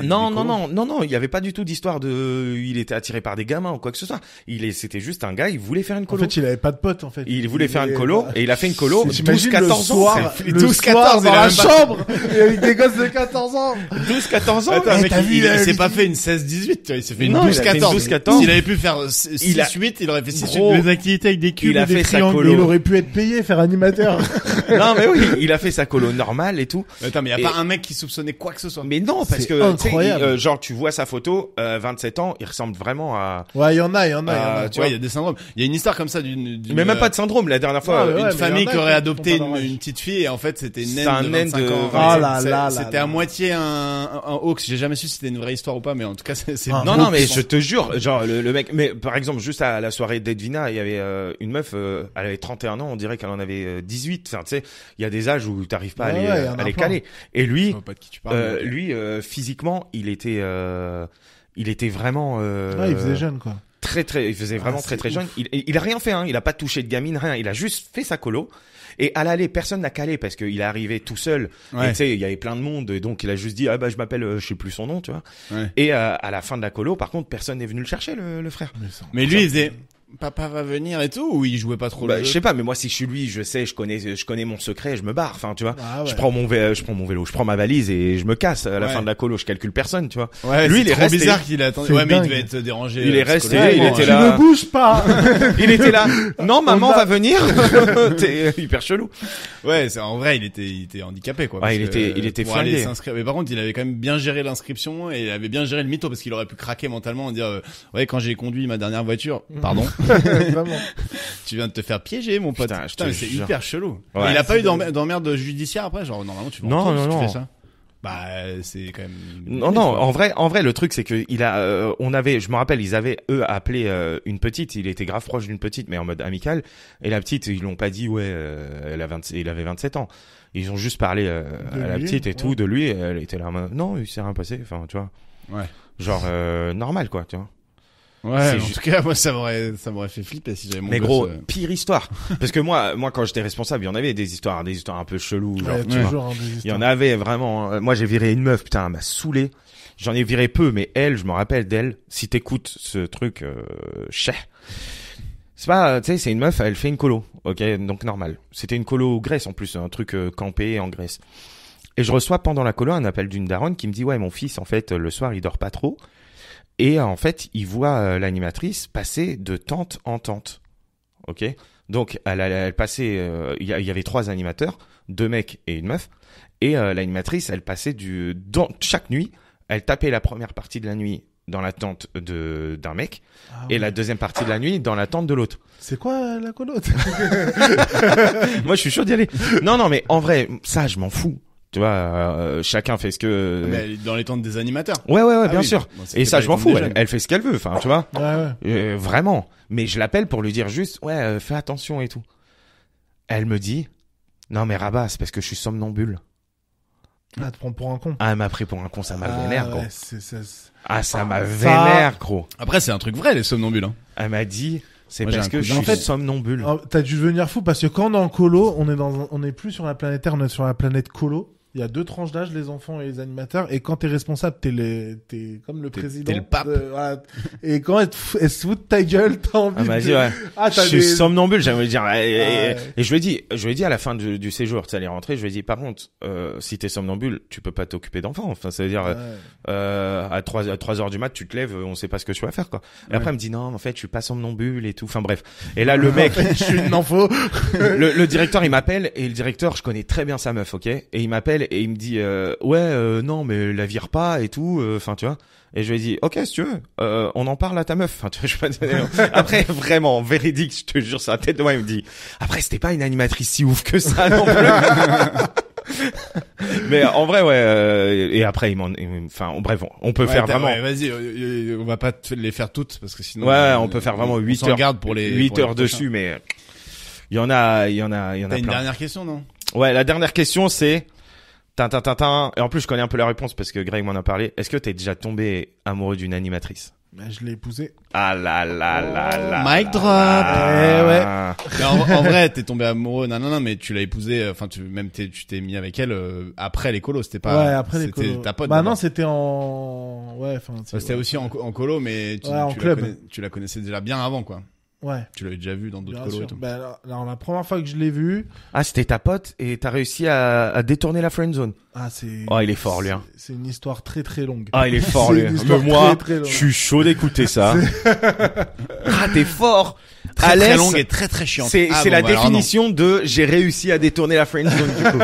non, des non, colos. non, il y avait pas du tout d'histoire il était attiré par des gamins ou quoi que ce soit. C'était juste un gars, il voulait faire une En colo. fait, il avait pas de potes, en fait. Il voulait faire une colo et il a fait une colo J'imagine 12-14 le ans. soir, C'est- le 12-14 soir dans il a la même pas- chambre, et avec des gosses de 14 ans. 12-14 ans. Attends, Eh, mec, t'as vu, il la s'est musique- pas fait une 16-18, tu vois, il s'est fait une Non, il a fait une 12-14. 12-14. S'il avait pu faire Il a- 6-8, il aurait fait 6-8. Gros. Des activités avec des cubes Il a et des fait sa triangles. colo. Il aurait pu être payé, faire animateur. Non, mais oui, il a fait sa colo normale et tout. Attends, mais y a Et- pas un mec qui soupçonnait quoi que ce soit. Mais non, parce C'est que tu sais, incroyable. genre tu vois sa photo, 27 ans, il ressemble vraiment à Ouais, il y en a. tu vois, vois, il y a des syndromes. Il y a une histoire comme ça d'une Mais même pas de syndrome. La dernière fois, Ouais, une mais famille y en a qui aurait qui adopté sont pas dans une l'âge. petite fille et en fait c'était une C'est naine un de naine 25 de- ans. Ah là là C'était là à là. moitié un hoax. J'ai jamais su si c'était une vraie histoire ou pas, mais en tout cas c'est Ah. Non, non, mais je te jure, genre le mec, mais par exemple, juste à la soirée d'Edwina, il y avait une meuf, elle avait 31 ans, on dirait qu'elle en avait 18. Enfin, tu sais, il y a des âges où t'arrives pas Ouais, à ouais, les, y en a à les plein. caler. Et lui, Je vois pas de qui tu parles. mais- lui, physiquement, il était vraiment. Ouais, il faisait jeune, quoi. Il faisait vraiment c'est très très ouf. jeune. Il a rien fait, hein. Il a pas touché de gamine, rien. Il a juste fait sa colo. Et à l'aller, personne n'a calé parce qu'il est arrivé tout seul. Ouais. Et tu sais, il y avait plein de monde, et donc il a juste dit ah bah je m'appelle, je sais plus son nom, tu vois. Ouais. Et à la fin de la colo, par contre, personne n'est venu le chercher, le frère. Mais lui il faisait papa va venir et tout ou il jouait pas trop Bah, le je jeu. sais pas, mais moi si je suis lui, je sais, je connais mon secret, je me barre. Enfin, tu vois. Ah ouais. Je prends mon vélo, je prends ma valise et je me casse à la Ouais. fin de la colo. Je calcule personne, tu vois. Ouais, Lui, c'est il est trop resté. bizarre qu'il a attendu. C'est Ouais, mais il dingue. devait être dérangé. Il est resté, psychologiquement, il était Tu là. ne bouges pas. Il était là. Non, maman On a- va venir. T'es hyper chelou. Ouais, c'est en vrai, il était handicapé quoi. Ouais, parce il que était pour aller flingué. s'inscrire. Mais par contre, il avait quand même bien géré l'inscription et il avait bien géré le mytho parce qu'il aurait pu craquer mentalement et dire ouais, quand j'ai conduit ma dernière voiture, pardon, Vraiment. tu viens de te faire piéger mon pote. Putain, je te mais c'est jure. hyper chelou. Ouais. Et il a pas eu d'emmerde judiciaire après, genre normalement tu vas Non, en cours non, si tu non. fais ça. Bah c'est quand même Non, non. En vrai, le truc c'est que je me rappelle, ils avaient eux appelé une petite. Il était grave proche d'une petite, mais en mode amical. Et la petite, ils l'ont pas dit ouais, il avait 27 ans. Ils ont juste parlé à la lui, petite et ouais. tout de lui. Et elle était là, en mode, non, il s'est rien passé. Enfin, tu vois. Ouais. Genre normal quoi, tu vois. Ouais, C'est en juste- tout cas moi ça m'aurait fait flipper si j'avais mon Mais gosse, gros, pire histoire. Parce que moi quand j'étais responsable, il y en avait des histoires un peu cheloues. Genre, Ouais, tu vois. toujours, hein, des Il y histoires. en avait vraiment. Moi, j'ai viré une meuf, putain, elle m'a saoulé. J'en ai viré peu, mais elle, je me rappelle d'elle. Si t'écoutes ce truc, chais. C'est pas, tu sais, c'est une meuf, elle fait une colo, ok, donc normal. C'était une colo Grèce en plus, un truc campé en Grèce. Et je reçois pendant la colo un appel d'une daronne qui me dit ouais, mon fils, en fait, le soir, il dort pas trop. Et en fait, il voit l'animatrice passer de tente en tente, ok. Donc, elle passait, il y avait 3 animateurs, 2 mecs et une meuf. Et l'animatrice, elle passait chaque nuit, elle tapait la première partie de la nuit dans la tente d'un mec Ah et ouais. la deuxième partie de la nuit dans la tente de l'autre. C'est quoi la colo? Moi, je suis chaud d'y aller. Non, mais en vrai, ça, je m'en fous. Tu vois, chacun fait ce que. mais dans les tentes des animateurs. Ouais, Ah bien oui, sûr. bon, c'était Et ça, pas je les m'en tentes fous. des Elle, jeunes. elle fait ce qu'elle veut. Enfin, tu vois. Ouais. Vraiment. Mais je l'appelle pour lui dire juste, ouais, fais attention et tout. Elle me dit, non, mais Rabat, c'est parce que je suis somnambule. Ah, te prends pour un con. Ah, elle m'a pris pour un con, ça m'a vénère, gros. Ouais, c'est- Ah, ça m'a Ça- vénère, gros. Après c'est un truc vrai les somnambules hein. Elle m'a dit, c'est Moi, j'ai parce un que coup je d'un suis fait. somnambule. Ah, t'as dû devenir fou parce que quand on est en colo, on est plus sur la planète Terre, on est sur la planète colo. Il y a 2 tranches d'âge, les enfants et les animateurs. Et quand t'es responsable, t'es comme le président. t'es le pape. Voilà. Et quand elle se fout de ta gueule, t'as envie Elle m'a de... dit, ouais. Ah, Je t'as suis des... somnambule, j'aimerais dire. Et ouais. je lui ai dit à la fin du séjour, tu sais, elle est rentrée, je lui ai dit, par contre, si t'es somnambule, tu peux pas t'occuper d'enfants. Enfin, ça veut dire, Ouais. à 3 heures du mat, tu te lèves, on sait pas ce que tu vas faire, quoi. Et Ouais. après, elle me dit, non, en fait, je suis pas somnambule et tout. Enfin, bref. Et là, le mec, Je suis une info. le directeur, il m'appelle, et le directeur, je connais très bien sa meuf, ok? Et il m'appelle, et il me dit, non, mais la vire pas et tout, enfin, tu vois. Et je lui ai dit, ok, si tu veux, on en parle à ta meuf. Enfin, tu vois, je vais pas te donner- Après, vraiment, véridique, je te jure, sur la tête de moi, il me dit, après, c'était pas une animatrice si ouf que ça, non plus. Mais en vrai, ouais, et après, enfin, bref, on peut faire vraiment, Ouais, vas-y, on va pas les faire toutes parce que sinon. ouais, on peut faire vraiment 8 s'en heures, garde pour les 8 pour les heures prochains. dessus, mais il y en a T'as une plein. dernière question non? Ouais, la dernière question, c'est, et en plus, je connais un peu la réponse parce que Greg m'en a parlé. Est-ce que t'es déjà tombé amoureux d'une animatrice? Bah, je l'ai épousé. Ah là là là là. Mic drop. Ah. Mais en vrai, t'es tombé amoureux, non, mais tu l'as épousée, enfin, tu t'es mis avec elle, après les colos, c'était pas, Ouais, après les c'était colos. ta pote. Bah d'abord. non, c'était en... Ouais, enfin... Bah, c'était aussi en colo, mais Ouais, en club. tu la connaissais déjà bien avant, quoi. Ouais. Tu l'avais déjà vu dans d'autres Bien colos sûr. et tout. Bah, alors, la première fois que je l'ai vu, Ah, c'était ta pote et t'as réussi à détourner la friend zone. c'est... Oh, il est fort, lui, hein. C'est une histoire très très longue. Ah, il est fort, C'est lui. une Mais histoire moi, très, très longue. je suis chaud d'écouter ça. Ah, t'es fort. Très Alès, longue et très très chiante. c'est Ah, c'est bon, la bah, alors non. définition de j'ai réussi à détourner la friend zone, du coup.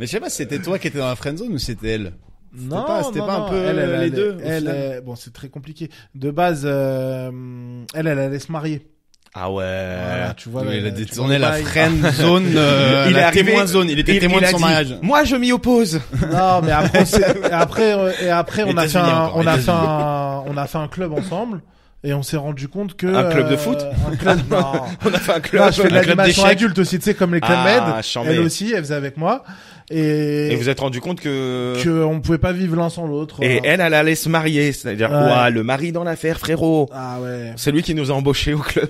Mais je sais pas si c'était toi qui étais dans la friendzone ou c'était elle. Non, c'était non, pas non. un peu elle les deux, au Elle, final. bon, c'est très compliqué. De base, elle allait se marier. Ah ouais. Voilà, tu vois, Il a tu vois détourné le la bail. friend zone, Il est la arrivé, témoin zone. Il était témoin de a son dit, mariage. Moi, je m'y oppose. Non, mais après, on a fait États-Unis encore, on a fait un club ensemble. Et on s'est rendu compte que... Un club de foot un club, non. On a fait un club. Non, je fais de un club l'animation d'échecs. adulte aussi, tu sais, comme les clubs Ah, med. chambé. Elle aussi, elle faisait avec moi. Et vous êtes rendu compte que on pouvait pas vivre l'un sans l'autre. et voilà. elle allait se marier, c'est-à-dire Ouais. ouah, le mari dans l'affaire, frérot. Ah ouais. C'est lui qui nous a embauchés au club.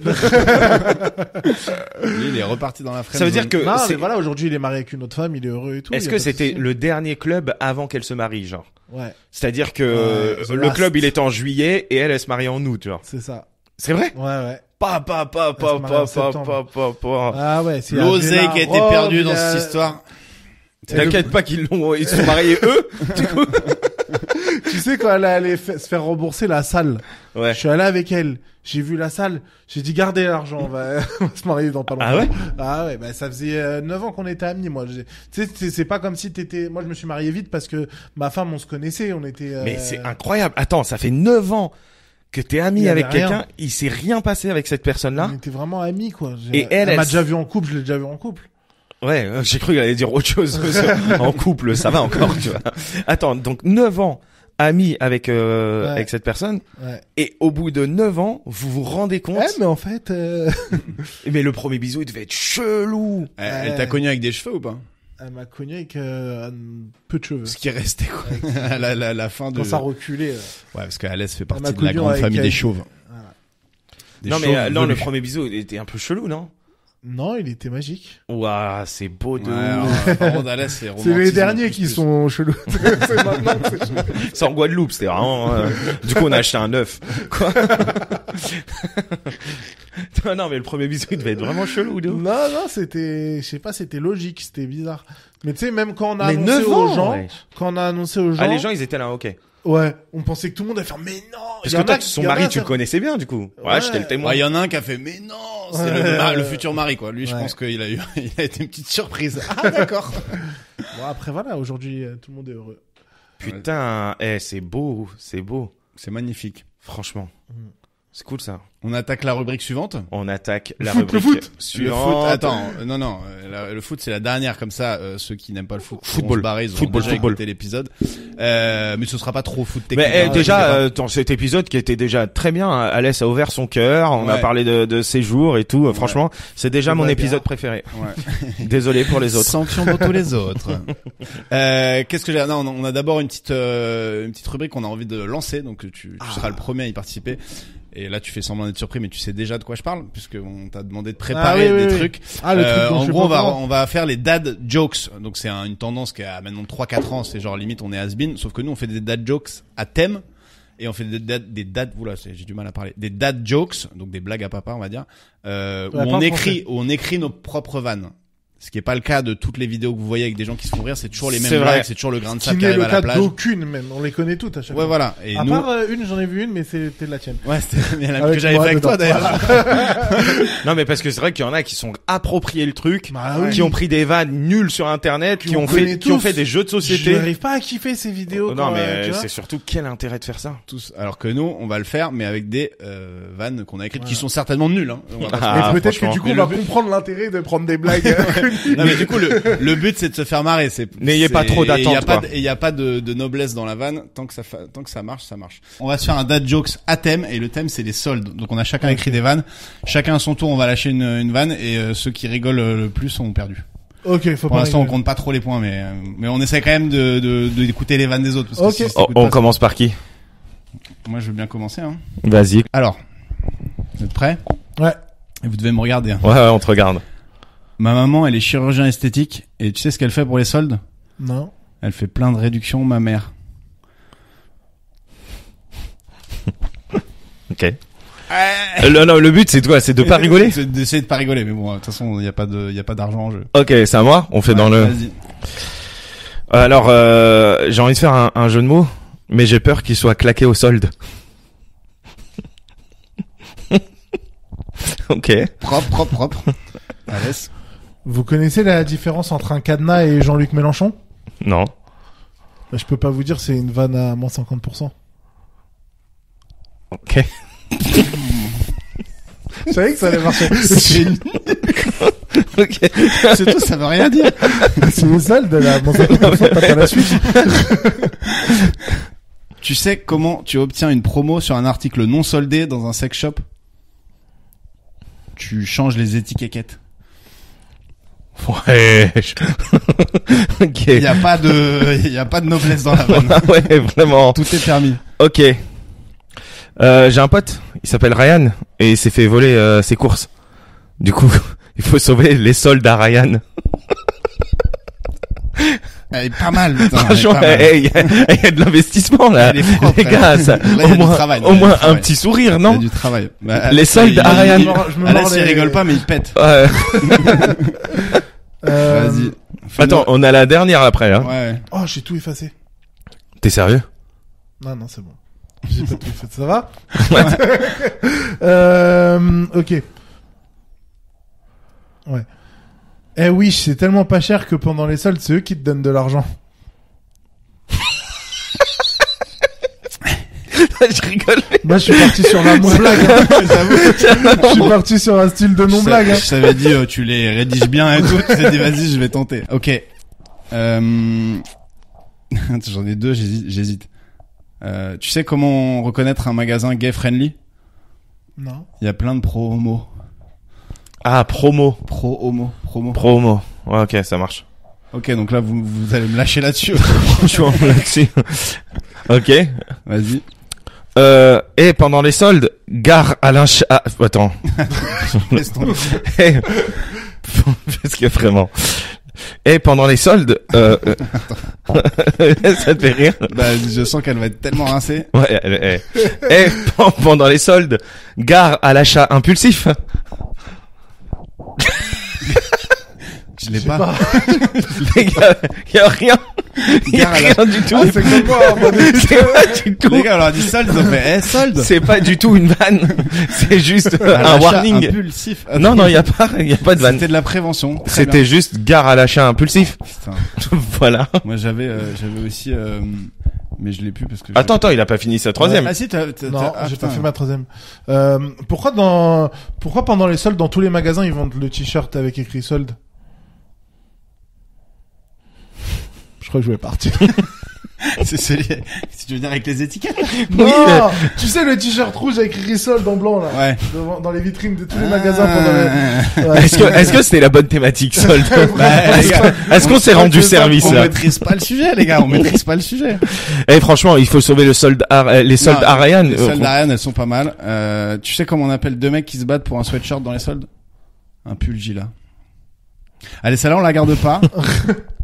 Lui, il est reparti dans la friend Ça veut dire zone. que Non, c'est- mais voilà, aujourd'hui, il est marié avec une autre femme, il est heureux et tout. est-ce y a que pas de c'était souci. le dernier club avant qu'elle se marie, genre? Ouais, C'est-à-dire que Ouais, the le last. club il était en juillet et elle se marie en août, genre. c'est ça. C'est vrai? Ouais, ouais. Pa. Ah ouais, c'est L'oseille qui a été perdu dans cette histoire. T'inquiète pas qu'ils ils se sont mariés eux. Du coup. Tu sais, quand elle allait se faire rembourser la salle, Ouais. je suis allé avec elle, j'ai vu la salle, j'ai dit gardez l'argent, on va, on va se marier dans pas longtemps. Ah ouais? Ah ouais, bah ça faisait 9 ans qu'on était amis, moi. Tu sais, c'est pas comme si t'étais... Moi, je me suis marié vite parce que ma femme, on se connaissait, on était... Mais c'est incroyable. Attends, ça fait 9 ans que t'es Il ami y avec avait rien. quelqu'un, il s'est rien passé avec cette personne-là. On était vraiment amis, quoi. Et elle m'a s- déjà vu en couple, je l'ai déjà vu en couple. Ouais, j'ai cru qu'il allait dire autre chose. En couple, ça va encore, tu vois. Attends, donc 9 ans ami avec avec cette personne Ouais. et au bout de 9 ans, vous vous rendez compte Ouais, mais en fait... mais le premier bisou, il devait être chelou. Elle t'a connu avec des cheveux ou pas? Elle m'a connu avec peu de cheveux. Ce qui est resté, quoi. la fin de... Quand ça reculait... Ouais, parce qu'Alès fait m'a partie de la connu grande avec- famille des avec- chauves. Voilà. Des Non chauves mais non, le velus. premier bisou il était un peu chelou, non? Non, il était magique. Ouah, c'est beau de Ouais, ouf. alors, par contre, Alès, c'est C'est romantisme les derniers plus qui plus. sont chelous. C'est maintenant que c'est chelou. C'est en Guadeloupe, c'était vraiment du coup on a acheté un neuf. Quoi? Non mais le premier bisou il devait être vraiment chelou de ouf. Non, c'était, je sais pas, c'était logique, c'était bizarre. Mais tu sais, même quand on a Mais annoncé 9 aux ans, gens, ouais. quand on a annoncé aux gens, Ah les gens ils étaient là, OK. ouais, on pensait que tout le monde allait faire, mais non! Parce Il y que en toi a- son il y en a mari un, tu le ça- connaissais bien du coup. Ouais, Ouais. j'étais le témoin. Ouais, il y en a un qui a fait, mais non, c'est Ouais. le futur mari, quoi. Lui, je Ouais. pense qu'il a eu, il a été une petite surprise. Ah, d'accord. Bon, après, voilà, aujourd'hui, tout le monde est heureux. Putain, c'est beau, c'est beau. C'est magnifique. Franchement. C'est cool ça. On attaque la rubrique suivante. On attaque la foot, le rubrique foot. suivante. Le foot, attends, non, le foot c'est la dernière, comme ça, ceux qui n'aiment pas le foot, Football. vont se barrer, ils auront Football, déjà football. écouté l'épisode. Mais ce sera pas trop foot technique. Mais hein, déjà, je sais dans cet épisode qui était déjà très bien, Alès a ouvert son cœur, on a Ouais. parlé de ses jours et tout. Franchement, c'est déjà C'est mon vrai, épisode bien. préféré. pas. Ouais. Désolé pour les autres. Sanction pour tous les autres. Qu'est-ce que j'ai? Non, on a d'abord une petite rubrique qu'on a envie de lancer, donc tu seras le premier à y participer. Et là, tu fais semblant d'être surpris, mais tu sais déjà de quoi je parle, puisque on t'a demandé de préparer Ah oui, des oui, oui. trucs. Ah, le truc dont je En suis gros, pas on va faire les dad jokes. Donc c'est une tendance qui a maintenant 3-4 ans. C'est genre limite on est has-been. Sauf que nous on fait des dad jokes à thème. Et on fait des dad, oula, j'ai du mal à parler. Des dad jokes, donc des blagues à papa, on va dire, où pas en on écrit nos propres vannes. Ce qui est pas le cas de toutes les vidéos que vous voyez avec des gens qui se font rire, c'est toujours les mêmes C'est vrai. blagues, c'est toujours le grain de Qui sable qui n'est arrive le à la cas plage. d'aucune, même. On les connaît toutes à chaque Ouais, fois. voilà. Et À nous, part une, j'en ai vu une, mais c'était de la tienne. ouais, c'était bien la que Avec j'avais moi fait avec toi dedans. d'ailleurs. Non mais parce que c'est vrai qu'il y en a qui sont appropriés le truc, Bah oui. qui ont pris des vannes nulles sur internet, qui on ont connaît fait tous. des jeux de Je société. n'arrive pas à kiffer ces vidéos. Non quand, mais tu vois. c'est surtout quel intérêt de faire ça? Tous. Alors que nous, on va le faire, mais avec des vannes qu'on a écrites qui Voilà. sont certainement nulles. Hein. On va pas se Ah, Mais peut-être que franchement. du coup, Mais on va le but- comprendre l'intérêt de prendre des blagues. Non mais du coup le but c'est de se faire marrer, c'est N'ayez pas trop d'attente, Il y a pas quoi. il y a pas de noblesse dans la vanne tant que ça marche, ça marche. On va se faire un dad jokes à thème et le thème c'est les soldes. Donc on a chacun écrit des vannes, chacun à son tour on va lâcher une vanne et ceux qui rigolent le plus ont perdu. Ok, faut Pour pas l'instant on rigoler. compte pas trop les points mais on essaie quand même d'écouter les vannes des autres parce que Ok. si Oh, t'écoutes on pas, commence par qui? moi je veux bien commencer hein. Vas-y. Alors, vous êtes prêts? Ouais. Et vous devez me regarder. Hein. Ouais, on te regarde. Ma maman elle est chirurgien esthétique et tu sais ce qu'elle fait pour les soldes? Non. Elle fait plein de réductions, ma mère. OK. Non, le but c'est quoi? C'est de pas rigoler? C'est d'essayer de pas rigoler, mais bon, de toute façon, il y a pas d'argent en jeu. OK, c'est à moi. On fait dans le Vas-y. Alors j'ai envie de faire un jeu de mots, mais j'ai peur qu'il soit claqué au solde. OK. Propre. Alès. Vous connaissez la différence entre un cadenas et Jean-Luc Mélenchon? Non. Bah, je peux pas vous dire, c'est une vanne à moins 50%. OK. Je savais que ça allait marcher. Ok. C'est tout, ça veut rien dire. C'est les soldes de la bon, ça, t'as pas la suite. Tu sais comment tu obtiens une promo sur un article non soldé dans un sex shop? Tu changes les étiquettes. Ouais. Ok. Il y a pas de noblesse dans la vanne. Ouais, vraiment. Tout est permis. Ok. J'ai un pote, il s'appelle Ryan, et il s'est fait voler ses courses. Du coup, il faut sauver les soldes à Ryan. Elle est pas mal, putain. Franchement, il y a de l'investissement là. Elle est propre, Les gars, ça, là, il y a au du moins, travail, au moins travail. un petit sourire, Il y a non? du travail. Bah, Les soldes à Ryan. Je me Alès, mords il les- rigole pas, mais il pète. Ouais. Vas-y. Attends, on a la dernière après, hein. Ouais. Oh, j'ai tout effacé. T'es sérieux? Non, c'est bon. J'ai pas tout effacé. Ça va? Ok. Ouais. Eh oui, c'est tellement pas cher que pendant les soldes, c'est eux qui te donnent de l'argent. Je rigole. Moi, je suis parti sur la non-blague. Hein. Je suis parti sur un style de non-blague. Hein. Je t'avais dit, tu les rédiges bien et tout. Tu t'es dit, vas-y, je vais tenter. Ok. J'en ai deux, j'hésite. Tu sais comment reconnaître un magasin gay-friendly? Non. Il y a plein de promos. Ah, promo. Promo. Promo. Ouais, ok, ça marche. Ok, donc là, vous allez me lâcher là-dessus. Franchement, là-dessus. Ok. Vas-y. Et pendant les soldes, gare Alain attends. Laisse tomber. Eh, parce que vraiment. Et pendant les soldes, ça te fait rire? Bah, je sens qu'elle va être tellement rincée. Ouais, et pendant les soldes, gare à l'achat impulsif. Je l'ai Je sais pas. pas. Les gars, y a rien. Y a Gare à rien du tout. Ah, c'est comme moi. Hein, C'est pas du tout. Les gars, on leur a dit solde, ils ont fait, solde. C'est pas du tout une vanne. C'est juste un L'achat warning. impulsif. Non, y a pas de vanne. C'était de la prévention. Très C'était bien. juste gare à l'achat impulsif. Putain. Voilà. Moi, j'avais aussi, mais je l'ai plus parce que. Attends, il a pas fini sa troisième. Ah si, Non, ah, j'ai putain. pas fait ma troisième. Pourquoi pendant les soldes, dans tous les magasins, ils vendent le t-shirt avec écrit solde? Je crois que je vais partir. C'est celui, si tu veux dire avec les étiquettes. Non, tu sais le t-shirt rouge avec écrit solde en blanc là, Ouais. dans les vitrines de tous les magasins pendant les... Ouais. Est-ce que c'était la bonne thématique solde? Bah, les gars, Est-ce qu'on s'est rendu service on là? maîtrise pas le sujet, les gars. On maîtrise pas le sujet. Eh franchement, il faut sauver le solde les soldes Non, à Ryan. Les soldes Ariane, elles sont pas mal. Tu sais comment on appelle deux mecs qui se battent pour un sweatshirt dans les soldes? Un pull Gila. Allez, celle-là, on la garde pas.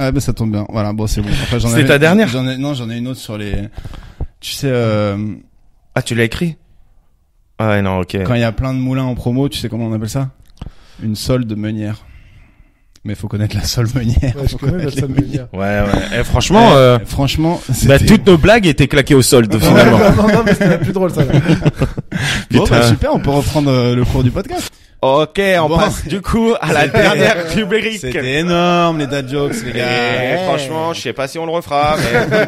Ah, bah, ça tombe bien. Voilà, bon, c'est bon. Après, C'est ta dernière? J'en ai une autre sur les, tu sais, Ah, tu l'as écrit? Ah ouais, non, ok. quand il y a plein de moulins en promo, tu sais comment on appelle ça? Une solde meunière. Mais faut connaître la solde meunière. Ouais, je Faut connais la connaître les solde meunières. Ouais. Eh franchement, Franchement, bah, c'était... toutes nos blagues étaient claquées au solde finalement. non, mais c'était la plus drôle ça. Là. Bon, Putain. bah, super, on peut reprendre le cours du podcast. Ok, on Bon. passe du coup à la dernière rubrique. C'était énorme, les dad jokes, les gars. Et franchement, je sais pas si on le refera, mais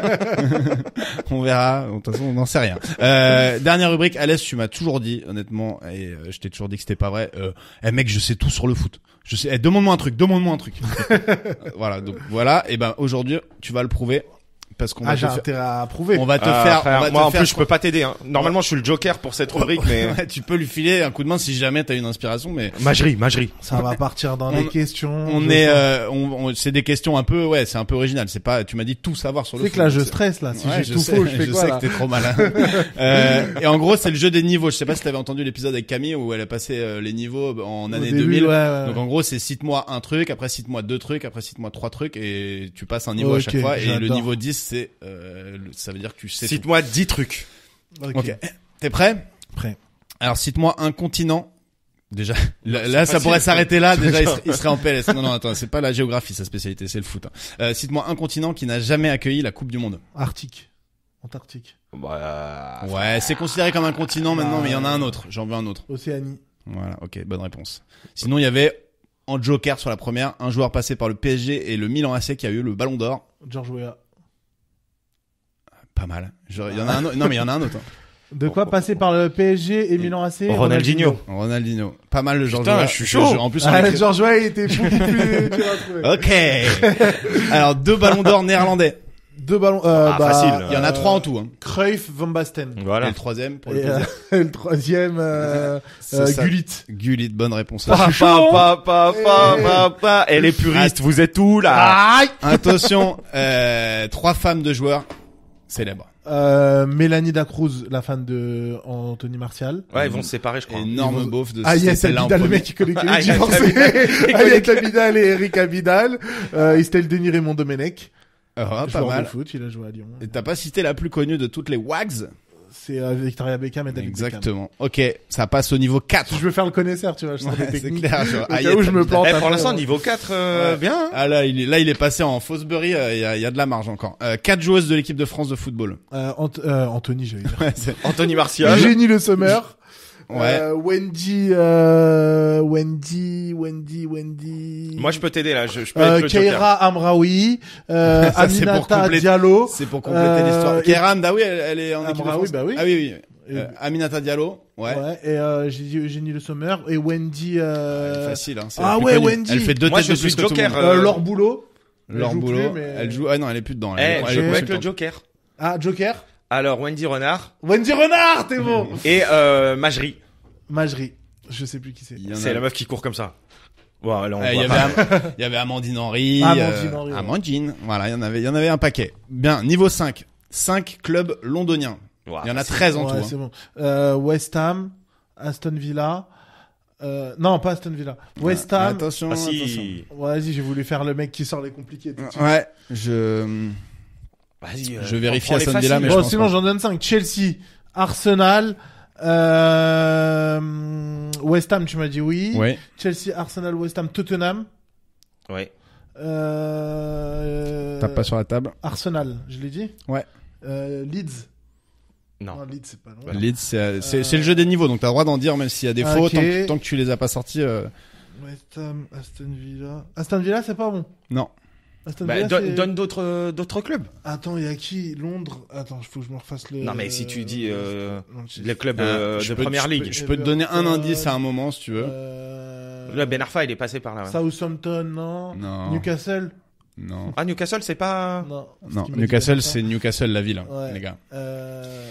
On verra. De toute façon, on n'en sait rien. Dernière rubrique. Alès, tu m'as toujours dit, honnêtement, et je t'ai toujours dit que c'était pas vrai. Mec, je sais tout sur le foot. Je sais. Demande-moi un truc. Voilà. Donc voilà. Et ben aujourd'hui, tu vas le prouver parce qu'on va Ah, te j'ai faire. intérêt à prouver. On va te Ah, faire. frère, on va moi te en faire plus je peux pas t'aider. Hein. Normalement, je suis le joker pour cette rubrique, mais Ouais, tu peux lui filer un coup de main si jamais t'as une inspiration, mais. Magerie. Ça va partir dans les questions. On je est, sens. c'est des questions un peu, ouais, c'est un peu original. C'est pas, tu m'as dit tout savoir sur le C'est foot. que là, je donc stresse là. Si Ouais, j'ai tout faux, je fais quoi sais là que t'es trop malin. Et en gros, c'est le jeu des niveaux. Je sais pas si t'avais entendu l'épisode avec Camille où elle a passé les niveaux en Au année début, 2000. ouais. Donc en gros, c'est cite-moi un truc, après cite-moi deux trucs, après cite-moi trois trucs et tu passes un niveau à Ok, chaque fois. Et le j'adore. niveau 10, c'est, ça veut dire que tu sais tout. Cite-moi 10 trucs. Ok. T'es prêt? Prêt. Alors cite-moi un continent. Déjà, là ça pourrait s'arrêter là. Déjà, il serait en PLS. Non, attends, c'est pas la géographie sa spécialité, c'est le foot. Hein. Cite-moi un continent qui n'a jamais accueilli la Coupe du Monde. Arctique. Antarctique. Bah, Ouais, c'est considéré comme un continent maintenant, mais il y en a un autre. J'en veux un autre. Océanie. Voilà, ok, bonne réponse. Sinon, il y avait en joker sur la première un joueur passé par le PSG et le Milan AC qui a eu le Ballon d'Or. George Weah. Pas mal. Il y en a un autre. Non, mais il y en a un autre. Hein. De quoi passer par le PSG et Milan AC? Ronaldinho. Ronaldinho. Pas mal le Georges Putain, Weah. je suis chaud. En plus, on Ah, écrit- Georges Weah, il était beaucoup plus dur à trouver. Ok. Alors, 2 ballons d'or néerlandais. 2 ballons, facile. Il y en a 3 en tout, hein. Cruyff, Van Basten. Et Voilà. le troisième, pour le Et, plaisir. le troisième, C'est ça. Gullit. Gullit, bonne réponse. Et les puristes, vous êtes où là? Aïe! Attention, 3 femmes de joueurs célèbres. Mélanie Dacruz, la fan de Anthony Martial. Ouais, ils vont se séparer, je crois. Énorme beauf de Ayat celle-là en Abidal, le premier. mec qui connaît que Ayat les divorcés. Ayat Abidal et Eric Abidal. Estelle Denis, Raymond Domenech. Ah, pas Joueur de mal. foot, il a joué à Lyon. Et t'as pas cité la plus connue de toutes les Wags? C'est Victoria Beckham et David Exactement. Ok, ça passe au niveau 4. Beckham. Je veux faire le connaisseur, tu vois, je sors des Ouais, c'est techniques. clair. Genre, Au cas où je me plante. Eh, après, pour l'instant, ouais. niveau 4, Ouais. bien. Hein. Ah là, il est passé en Fosbury, il y a de la marge encore. 4 joueuses de l'équipe de France de football. Anthony, j'allais dire. Ouais, c'est- Anthony Martial. Eugénie Le Sommer. ouais. Wendy. Moi, je peux t'aider là. Je peux être le Joker. Keira Amraoui. Ça, c'est pour Aminata compléter. Diallo. C'est pour compléter l'histoire. et- Kéram, ah oui, elle est en équipe de Amraoui, France. bah oui. Ah oui, oui. Et- Aminata Diallo, ouais. Et j'ai dit Eugénie Le Sommer et Wendy. Facile, hein. c'est Ah la plus ouais, connue. Wendy. Elle fait 2 Moi, têtes je de suis plus que tout le Joker, monde. Laure Boulot. Laure Elle joue Boulot, plus, mais- elle joue. Ah non, elle est plus dedans. Eh, Elle je est joue avec le consultante. Joker. Ah, Joker. Alors, Wendy Renard Wendy Renard, t'es bon. et Majri. Majri. Je sais plus qui c'est. Il y en a- C'est la meuf qui court comme ça. Voilà, là, on Il y voit avait pas. il y avait Amandine Henry. Amandine Henry, ouais. Amandine. Voilà, il y en avait un paquet. Bien, niveau 5. 5 clubs londoniens. Ouah, Il y en a facile. 13 en Ouais, tout. c'est hein. bon. West Ham, Aston Villa. Non, pas Aston Villa. West Ham. Attention, Ah, attention. si. Vas-y, j'ai voulu faire le mec qui sort les compliqués. tout de suite. Ouais, Vas-y. Je vérifie prends les Aston Villa, faciles. mais je Bon, pense sinon pas. j'en donne 5. Chelsea, Arsenal, West Ham, tu m'as dit oui. Ouais. Chelsea, Arsenal, West Ham, Tottenham. Ouais. Tape pas sur la table. Arsenal, je l'ai dit. Ouais. Leeds. Non. Leeds, c'est pas loin. Leeds, c'est le jeu des niveaux, donc t'as le droit d'en dire même s'il y a des faux, Ok. tant que tu les as pas sortis. West Ham, Aston Villa. Aston Villa, c'est pas bon. Non. Aston Bah, Villa, c'est- donne d'autres clubs. Attends, il y a qui? Londres. Attends, il faut que je me refasse le. Non, mais si tu dis non, je- les clubs Je de peux- première je peux- ligue. Je peux te donner un Everton. indice à un moment si tu veux. Là, Ben Arfa, il est passé par là. ouais. Southampton, non. Non. Newcastle. Non. Ah, Newcastle, c'est pas. Non. Non, Ce qu'il m'a dit, Newcastle, Everton. c'est Newcastle la ville, hein, Ouais. les gars. Euh...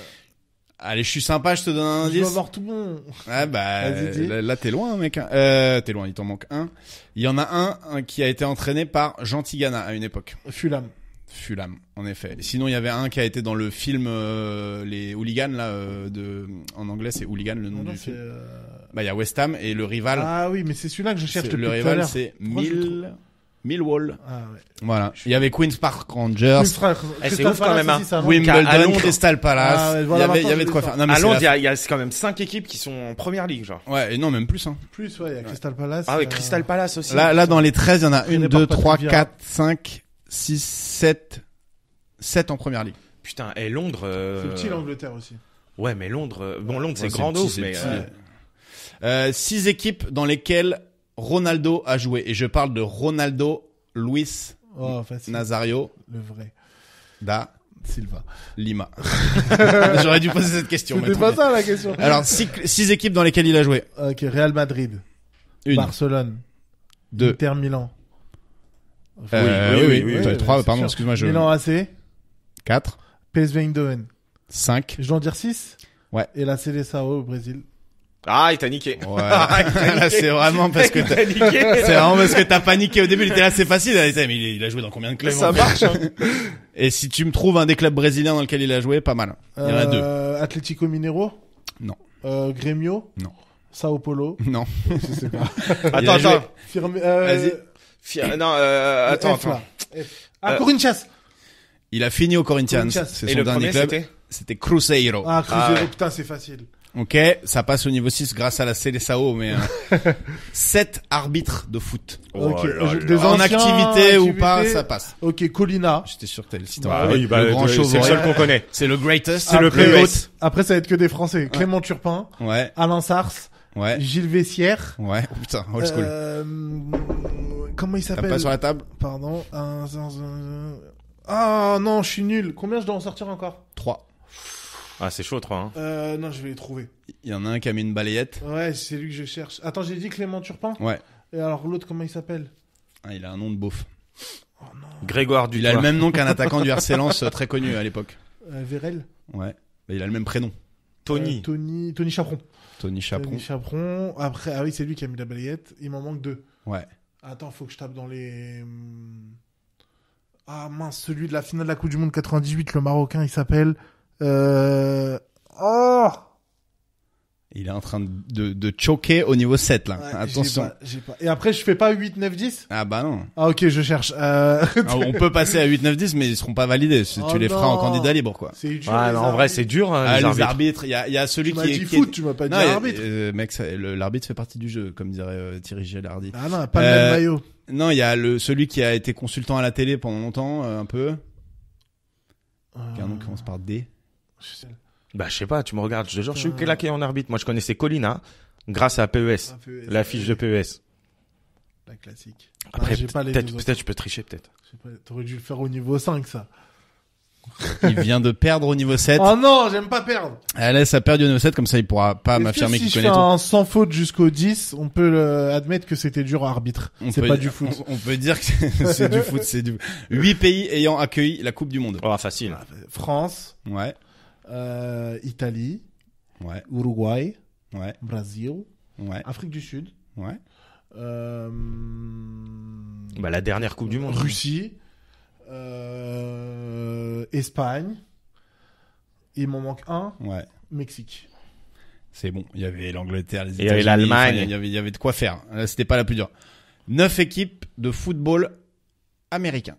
Allez, je suis sympa, je te donne un Je dois indice. avoir tout bon. Ah bah Vas-y, dis. là t'es loin mec. Hein. T'es loin, il t'en manque un. Il y en a un qui a été entraîné par Jean Tigana à une époque. Fulham. Fulham, en effet. Et sinon il y avait un qui a été dans le film les hooligans là en anglais c'est hooligan le nom Non, du c'est, film. Bah il y a West Ham et le rival. Ah oui, mais c'est celui-là que je cherche c'est- depuis le tout à rival l'heure. c'est Pourquoi je le Millwall. Ah ouais. Voilà. Il y avait Queens Park Rangers, Eh, c'est ouf quand même, hein. Wimbledon, À Londres. Crystal Palace. Ah ouais, voilà, il y avait maintenant, de quoi je faire. vais Non, mais À c'est Londres, la- il y a quand même 5 équipes qui sont en première ligue, genre. Ouais, et non, même plus hein. Plus, ouais, il y a Crystal Palace. Ah ouais, Crystal Palace aussi. Là, dans les 13, il y en a Entraîné 1, par 2, Patrick 3, Vieira. 4, 5, 6, 7 en première ligue. Putain, et Londres. C'est petit l'Angleterre aussi. Ouais, mais Londres, bon, Londres, c'est Ouais, grand petit, ouf, c'est mais. petit. 6 équipes dans lesquelles Ronaldo a joué. Et je parle de Ronaldo, Luis Oh, facile. Nazario Le vrai. da Silva. Lima. J'aurais dû poser cette question. mais C'était tant pas pis. ça la question. Alors, 6 équipes dans lesquelles il a joué. Ok, Real Madrid. 1, Barcelone. 2. Inter Milan. Oui, oui, Toi, 3, c'est pardon, sûr. excuse-moi, Milan AC. 4, PSV Eindhoven. 5. Je dois en dire 6? Ouais. Et la Seleção au Brésil. Ah, il t'a niqué. Ouais. Là, c'est vraiment parce que Il t'a niqué. c'est vraiment parce que t'as paniqué au début. Il était là, c'est facile. Il était, mais il a joué dans combien de clubs? Ça en fait marche, hein. Et si tu me trouves un des clubs brésiliens dans lequel il a joué, pas mal. Il y en a 2. Atlético Mineiro. Non. Grêmio. Non. Sao Paulo. Non. Je sais pas. Attends, joué. attends. Vas-y. Non, attends, F, là. attends. F. Ah, Corinthians. Il a fini au Corinthians. Corinthians. C'est Et son le dernier premier, club. c'était C'était Cruzeiro. Ah, Cruzeiro. Ah ouais. Putain, c'est facile. Ok, ça passe au niveau 6 grâce à la Seleção, mais 7 arbitres de foot. Ok. là Des En anciens, activité ou pas, ça passe. Ok, Colina. J'étais sûr que t'allais le citer. Bah Ouais, oui, bah, le grand c'est le chauve. seul qu'on connaît. C'est le greatest. C'est le Après, plus le haut. GOAT. Après, ça va être que des Français. Clément Turpin. Ouais, Alain Sars. ouais, Gilles Vessière. ouais. Oh, putain, old school. Comment il Tape s'appelle? pas sur la table. Pardon. Ah non, je suis nul. Combien je dois en sortir encore? 3. Ah, c'est chaud, 3. Non, je vais les trouver. Il y en a un qui a mis une balayette. Ouais, c'est lui que je cherche. Attends, j'ai dit Clément Turpin. Ouais. Et alors l'autre, comment il s'appelle? Ah, il a un nom de beauf. Oh non. Grégoire Il a le Dutoit. même nom qu'un attaquant du RC Lens très connu à l'époque. Vérel. Ouais. Mais il a le même prénom. Tony. Tony Chaperon. Tony Chaperon. Tony Chaperon. Après, ah oui, c'est lui qui a mis la balayette. Il m'en manque 2. Ouais. Attends, faut que je tape dans les... Ah mince, celui de la finale de la Coupe du Monde 98, le Marocain, il s'appelle... Oh Il est en train de choquer au niveau 7, là. Ouais, Attention. j'ai pas. Et après, je fais pas 8, 9, 10 Ah bah non. Ah ok, je cherche. Alors, on peut passer à 8, 9, 10, mais ils seront pas validés. Oh tu les feras en non. candidat libre, quoi. C'est dur. Ah, les non, en vrai, arbitres. c'est dur, hein, Ah, les les arbitres. arbitres, il y a celui Tu m'as qui est... dit qui foot, est... tu m'as pas dit Non, arbitre. mec, l'arbitre fait partie du jeu, comme dirait Thierry Gilardi. Ah non, pas le même maillot. Non, il y a celui qui a été consultant à la télé pendant longtemps, un peu. Qui a un nom qui commence par D. Je sais. Bah, je sais pas, tu me regardes. Je te jure, je suis claqué en arbitre. Moi, je connaissais Colina grâce à PES. Un peu- La fiche de PES. La classique. Après, Ah, j'ai pas les peut-être, deux autres. peut-être, je peux tricher, peut-être. Je sais pas, t'aurais dû le faire au niveau 5, ça. Il vient de perdre au niveau 7. Oh non, j'aime pas perdre. Allez, ça perd du niveau 7, comme ça il pourra pas m'affirmer si qu'il je connaît fais tout. un sans faute jusqu'au 10, on peut admettre que c'était dur à arbitre. On C'est peut- pas du foot. On peut dire que c'est du foot, c'est du... 8 pays ayant accueilli la Coupe du Monde. Oh, facile. France, Ouais, Italie, ouais, Uruguay, ouais, Brésil, ouais, Afrique du Sud, ouais. Bah, la dernière Coupe du Monde. Russie, Espagne. Il m'en manque un, Ouais. Mexique. C'est bon. Il y avait l'Angleterre, les il y avait États-Unis. l'Allemagne. Enfin, il y avait de quoi faire. Là, c'était pas la plus dure. 9 équipes de football américain.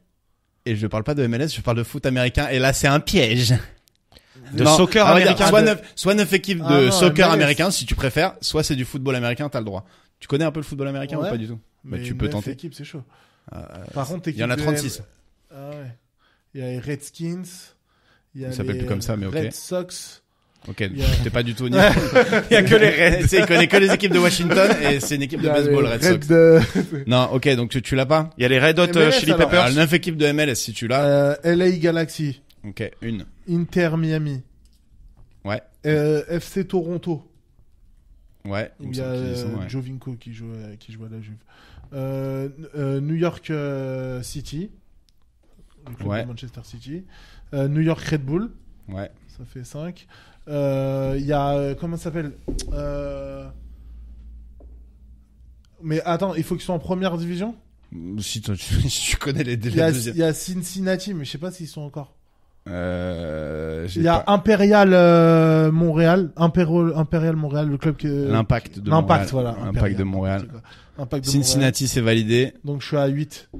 Et je parle pas de MLS, je parle de foot américain. Et là, c'est un piège. De soccer on va dire, américain. soit 9 équipes Ah de non, soccer MLS. américain, si tu préfères, soit c'est du football américain, t'as le droit. Tu connais un peu le football américain Ouais. ou pas du tout? Bah, Mais tu peux 9 tenter. équipes, c'est chaud. Par contre, Il y en a 36. Ah ouais. Il y a les Redskins. Il y a Ils s'appellent les plus comme ça, mais ok. Red Sox. Ok, Il y a- t'es pas du tout au niveau. Il y a que les Reds. Il connaît que les équipes de Washington et c'est une équipe Il de y a baseball, les Red Sox. Red, Non, ok, donc tu l'as pas? Il y a les Red Hot MLS, Chili alors. Peppers. Alors, 9 équipes de MLS, si tu l'as. LA Galaxy. Ok, une. Inter Miami. Ouais, FC Toronto. ouais. Où me il y a semble qu'ils y sont, ouais. Jovinko qui joue à la Juve. New York City. Le club Ouais. de Manchester City. New York Red Bull. Ouais. Ça fait 5. Il y a... comment ça s'appelle Mais attends, il faut qu'ils soient en première division. Si si tu connais les Il y, délais a, deuxième. il y a Cincinnati, mais je sais pas s'ils sont encore. J'ai Il y a pas- Imperial Montréal. Imperial Montréal, le club que... L'impact de L'impact, Montréal. voilà. L'impact de Montréal. Impact de Cincinnati, c'est validé. Montréal. Donc je suis à 8.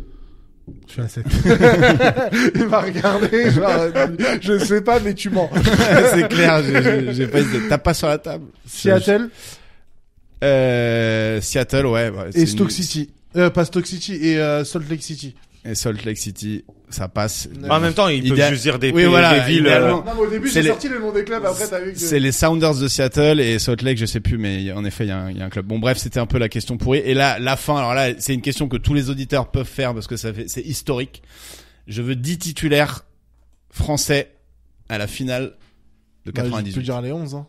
Je suis à 7. Il m'a regardé, genre, je sais pas, mais tu mens. C'est clair, j'ai pas hésité. Tape pas sur la table. Seattle Seattle, ouais. et Stoke City. Pas Stoke City, et Salt Lake City. Et Salt Lake City, ça passe. En même temps, ils peuvent Idéal- juste dire des, Oui, pays, voilà, des villes. idéalement. Non, mais au début, C'est j'ai les- sorti le nom des clubs, après t'as vu que... C'est les Sounders de Seattle et Salt Lake, je sais plus, mais en effet, il y a un club. Bon, bref, c'était un peu la question pourrie. Et là, la fin, alors là, c'est une question que tous les auditeurs peuvent faire parce que c'est historique. Je veux 10 titulaires français à la finale de Bah, je 98. peux dire les 11, hein.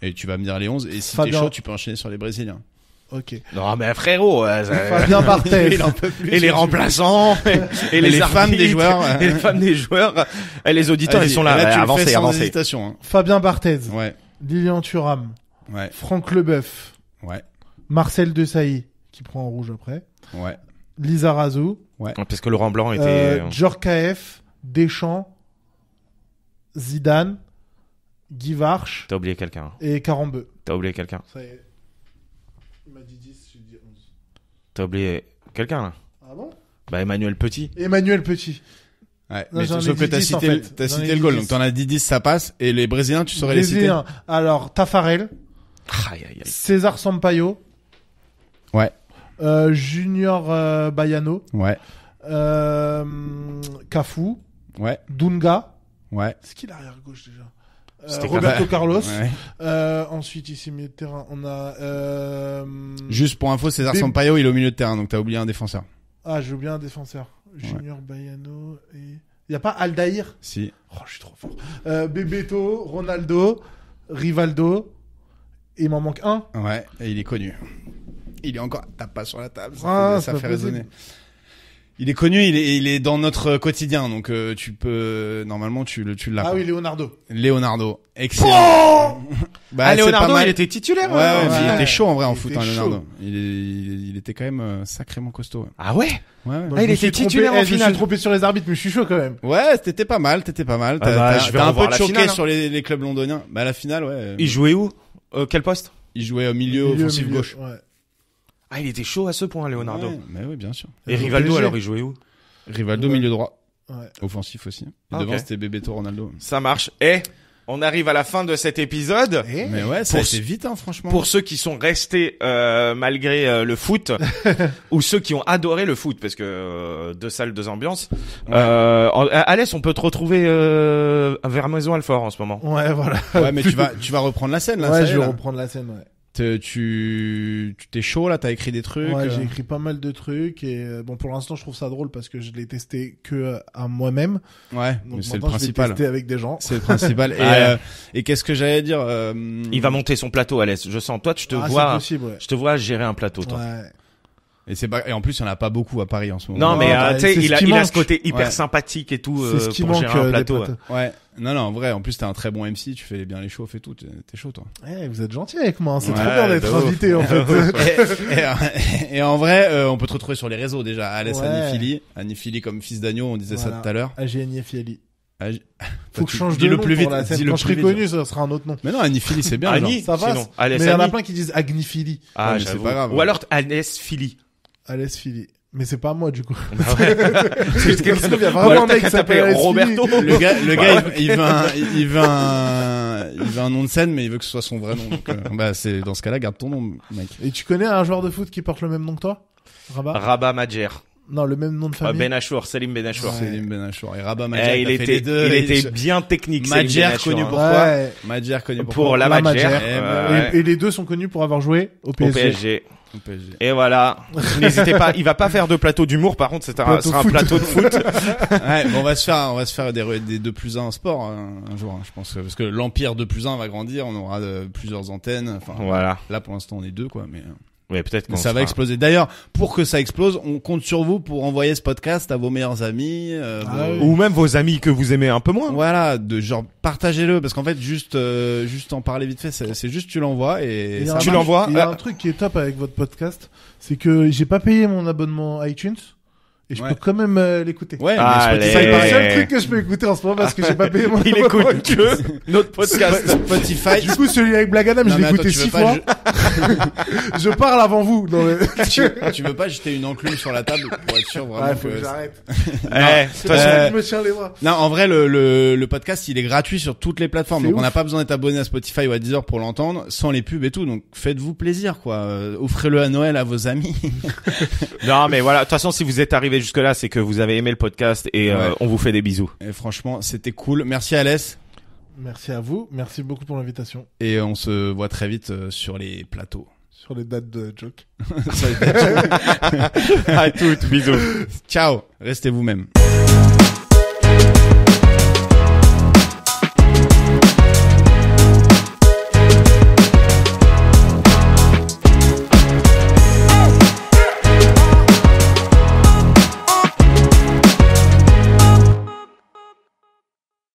Et tu vas me dire les 11. Et si t'es Fabien. chaud, tu peux enchaîner sur les Brésiliens. Ok. Non, mais frérot. Fabien Barthez. Il en peut plus. Et les remplaçants. Et les femmes arbitres, des joueurs. Et les femmes des joueurs. Et les auditeurs, Vas-y, ils sont là. tu le fais Avancez, sans avancez. hésitation, hein. Fabien Barthez. Ouais, Lilian Thuram. ouais, Franck Leboeuf. ouais, Marcel Desailly, qui prend en rouge après. ouais. Lisa Razou. Parce que Laurent Blanc était... Djorkaeff. Deschamps. Zidane. Guy Varche. T'as oublié quelqu'un. Et Carambeu. T'as oublié quelqu'un. Ça y est. Il m'a dit 10, j'ai dit 11. T'as oublié quelqu'un, là. Ah bon? Bah, Emmanuel Petit. Emmanuel Petit. Ouais, Non, mais j'en ai sauf que dit t'as 10 en cité, fait. t'as J'en ai cité le dit goal, 10. donc t'en as dit 10, ça passe. Et les Brésiliens, tu saurais les citer? Brésilien. Alors, Tafarel. Aïe, aïe, aïe. César Sampaio. Ouais, Junior Baiano. ouais, Cafu. ouais, Dunga. ouais. C'est qui l'arrière gauche déjà? C'était Roberto Carlos. Ouais. Ensuite, ici, milieu de terrain, on a... Juste pour info, César Bim- Sampaio, il est au milieu de terrain, donc t'as oublié un défenseur. Ah, j'ai oublié un défenseur. Junior Baiano et... Il Y a pas Aldaïr? Si. Oh, je suis trop fort. Bebeto, Ronaldo, Rivaldo. Et il m'en manque un. Ouais, et il est connu. Il est encore, tape pas sur la table, Ah, ça c'est fait pas possible. résonner. Il est connu, il est dans notre quotidien, donc tu peux, normalement tu l'as. Ah oui, Leonardo. Leonardo, excellent. Bah, c'est Leonardo, pas mal. il était titulaire. Ouais, ouais, mais il Ouais. était chaud en vrai en Il foot, était Leonardo. chaud. Il était quand même sacrément costaud. Ouais. Ah ouais. Ouais, ouais. Bon, Ah, je il me était suis trompé- titulaire en Je me finale. suis trompé sur les arbitres, mais je suis chaud quand même. Ouais, t'étais pas mal. Ah bah, je vais T'as un revoir peu la choqué finale, hein. sur les clubs londoniens. Bah la finale, ouais. Il jouait où? Quel poste? Il jouait au milieu offensif gauche. Ouais. Ah, il était chaud à ce point, Leonardo. Ouais, mais oui, bien sûr. Et Au Rivaldo, PSG. alors, il jouait où? Rivaldo Ouais. milieu droit, Ouais. offensif aussi. Et Ah, devant ok. c'était Bebeto, Ronaldo. Ça marche. On arrive à la fin de cet épisode. Eh Mais ouais, ça a Pour été vite, hein, franchement. Pour ceux qui sont restés malgré le foot, ou ceux qui ont adoré le foot, parce que deux salles, deux ambiances. Ouais. Alès, on peut te retrouver vers Maison Alfort en ce moment. Ouais, voilà. Ouais, mais tu vas reprendre la scène, là. Ouais, ça y je est, vais là. reprendre la scène, ouais. Tu t'es chaud, là, t'as écrit des trucs. Ouais, j'ai écrit pas mal de trucs et bon, pour l'instant, je trouve ça drôle parce que je l'ai testé que à moi-même. Ouais, Donc mais c'est le maintenant, je vais principal. tester avec des gens. C'est le principal. Ouais. Et qu'est-ce que j'allais dire, Il va monter son plateau, Alès. Je sens. Toi, Ah, c'est possible, ouais. je te vois gérer un plateau, toi. Ouais. et en plus, il y en a pas beaucoup à Paris en ce moment. Non, mais bah, tu sais, c'est ce il a qui ce manque. côté hyper Ouais. sympathique et tout C'est ce qui pour manque gérer un des plateau. plateaux. Ouais. Non, en vrai, en plus, t'es un très bon MC, tu fais bien les chauffs et tout, t'es chaud, toi. Eh, vous êtes gentil avec moi, hein. C'est Ouais, trop bien d'être de ouf. invité, en fait. et en vrai, on peut te retrouver sur les réseaux déjà. Alès Ouais. Annie Philly comme fils d'agneau, on disait ça Voilà. tout à l'heure. AGN Fiali. Ah, Faut que je tu- change de dis-le nom plus pour vite, la scène. dis-le Quand je plus serai vite. connu, ça sera un autre nom. Mais non, Annie Philly, c'est bien. Annie, genre. Ça passe. sinon. Alès Mais il y en a Annie. plein qui disent Agnifili. Ah, Ouais, mais c'est j'avoue. pas grave. Ou alors Alès Philly. Alès Philly. Mais c'est pas moi, du coup. Ah ouais. Parce qu'il y a Ou vraiment alors un t'as mec qu'à qui s'appelle t'appeler Alès Roberto. Philly. Le gars, il veut un nom de scène, mais il veut que ce soit son vrai nom. Donc, bah, c'est, dans ce cas-là, garde ton nom, mec. Et tu connais un joueur de foot qui porte le même nom que toi? Rabat? Rabat Madjer. Non, le même nom de famille. Ben Achour, Salim Ben Achour. Ouais. Selim Benachour. Et Rabat Madjer, Il t'as fait les deux. était bien technique. Salim Madjer, Ben Achour, connu hein. pour quoi? Ouais. Madjer connu Pour la La Madjer. Madjer. Ouais. Et les deux sont connus pour avoir joué au Au PSG. PSG. Au PSG. Et voilà. N'hésitez pas. Il va pas faire de plateau d'humour. Par contre, sera Plateau un foot. plateau de foot. Ouais, bon, on va se faire des 2+1 en sport un jour, hein, je pense, parce que l'empire 2+1 va grandir, on aura plusieurs antennes. Enfin, Voilà. là pour l'instant on est 2 quoi, mais Ouais, peut-être qu'on ça va sera- exploser. D'ailleurs, pour que ça explose, on compte sur vous pour envoyer ce podcast à vos meilleurs amis. Ah oui. Ou même vos amis que vous aimez un peu moins. Voilà, de genre partagez-le parce qu'en fait juste en parler vite fait, c'est juste tu l'envoies et Il y a ça un Tu truc- marche. l'envoies. Il y a un truc qui est top avec votre podcast, c'est que j'ai pas payé mon abonnement iTunes et je Ouais. peux quand même l'écouter. Ouais, Allez. mais C'est Spotify, le pareil. seul truc que je peux écouter en ce moment parce que j'ai pas payé mon Il abonnement écoute iTunes. que notre podcast. Spotify. Du coup, celui avec Black Adam, Non, je l'ai mais attends, écouté tu veux 6 pas fois. Je parle avant vous. Non, mais... tu veux pas jeter une enclume sur la table pour être sûr vraiment Ouais, faut que que j'arrête. De toute façon, Je me tiens les bras. Non, en vrai, le podcast, il est gratuit sur toutes les plateformes. C'est Donc, on ouf. n'a pas besoin d'être abonné à Spotify ou à Deezer pour l'entendre, sans les pubs et tout. Donc, faites-vous plaisir, quoi. Offrez-le à Noël à vos amis. non, mais voilà. De toute façon, si vous êtes arrivé jusque là, c'est que vous avez aimé le podcast et Ouais. on vous fait des bisous. Et franchement, c'était cool. Merci Alès. Merci à vous. Merci beaucoup pour l'invitation. Et on se voit très vite sur les plateaux. Sur les dates de joke. À toutes, bisous. Ciao. Restez vous-même.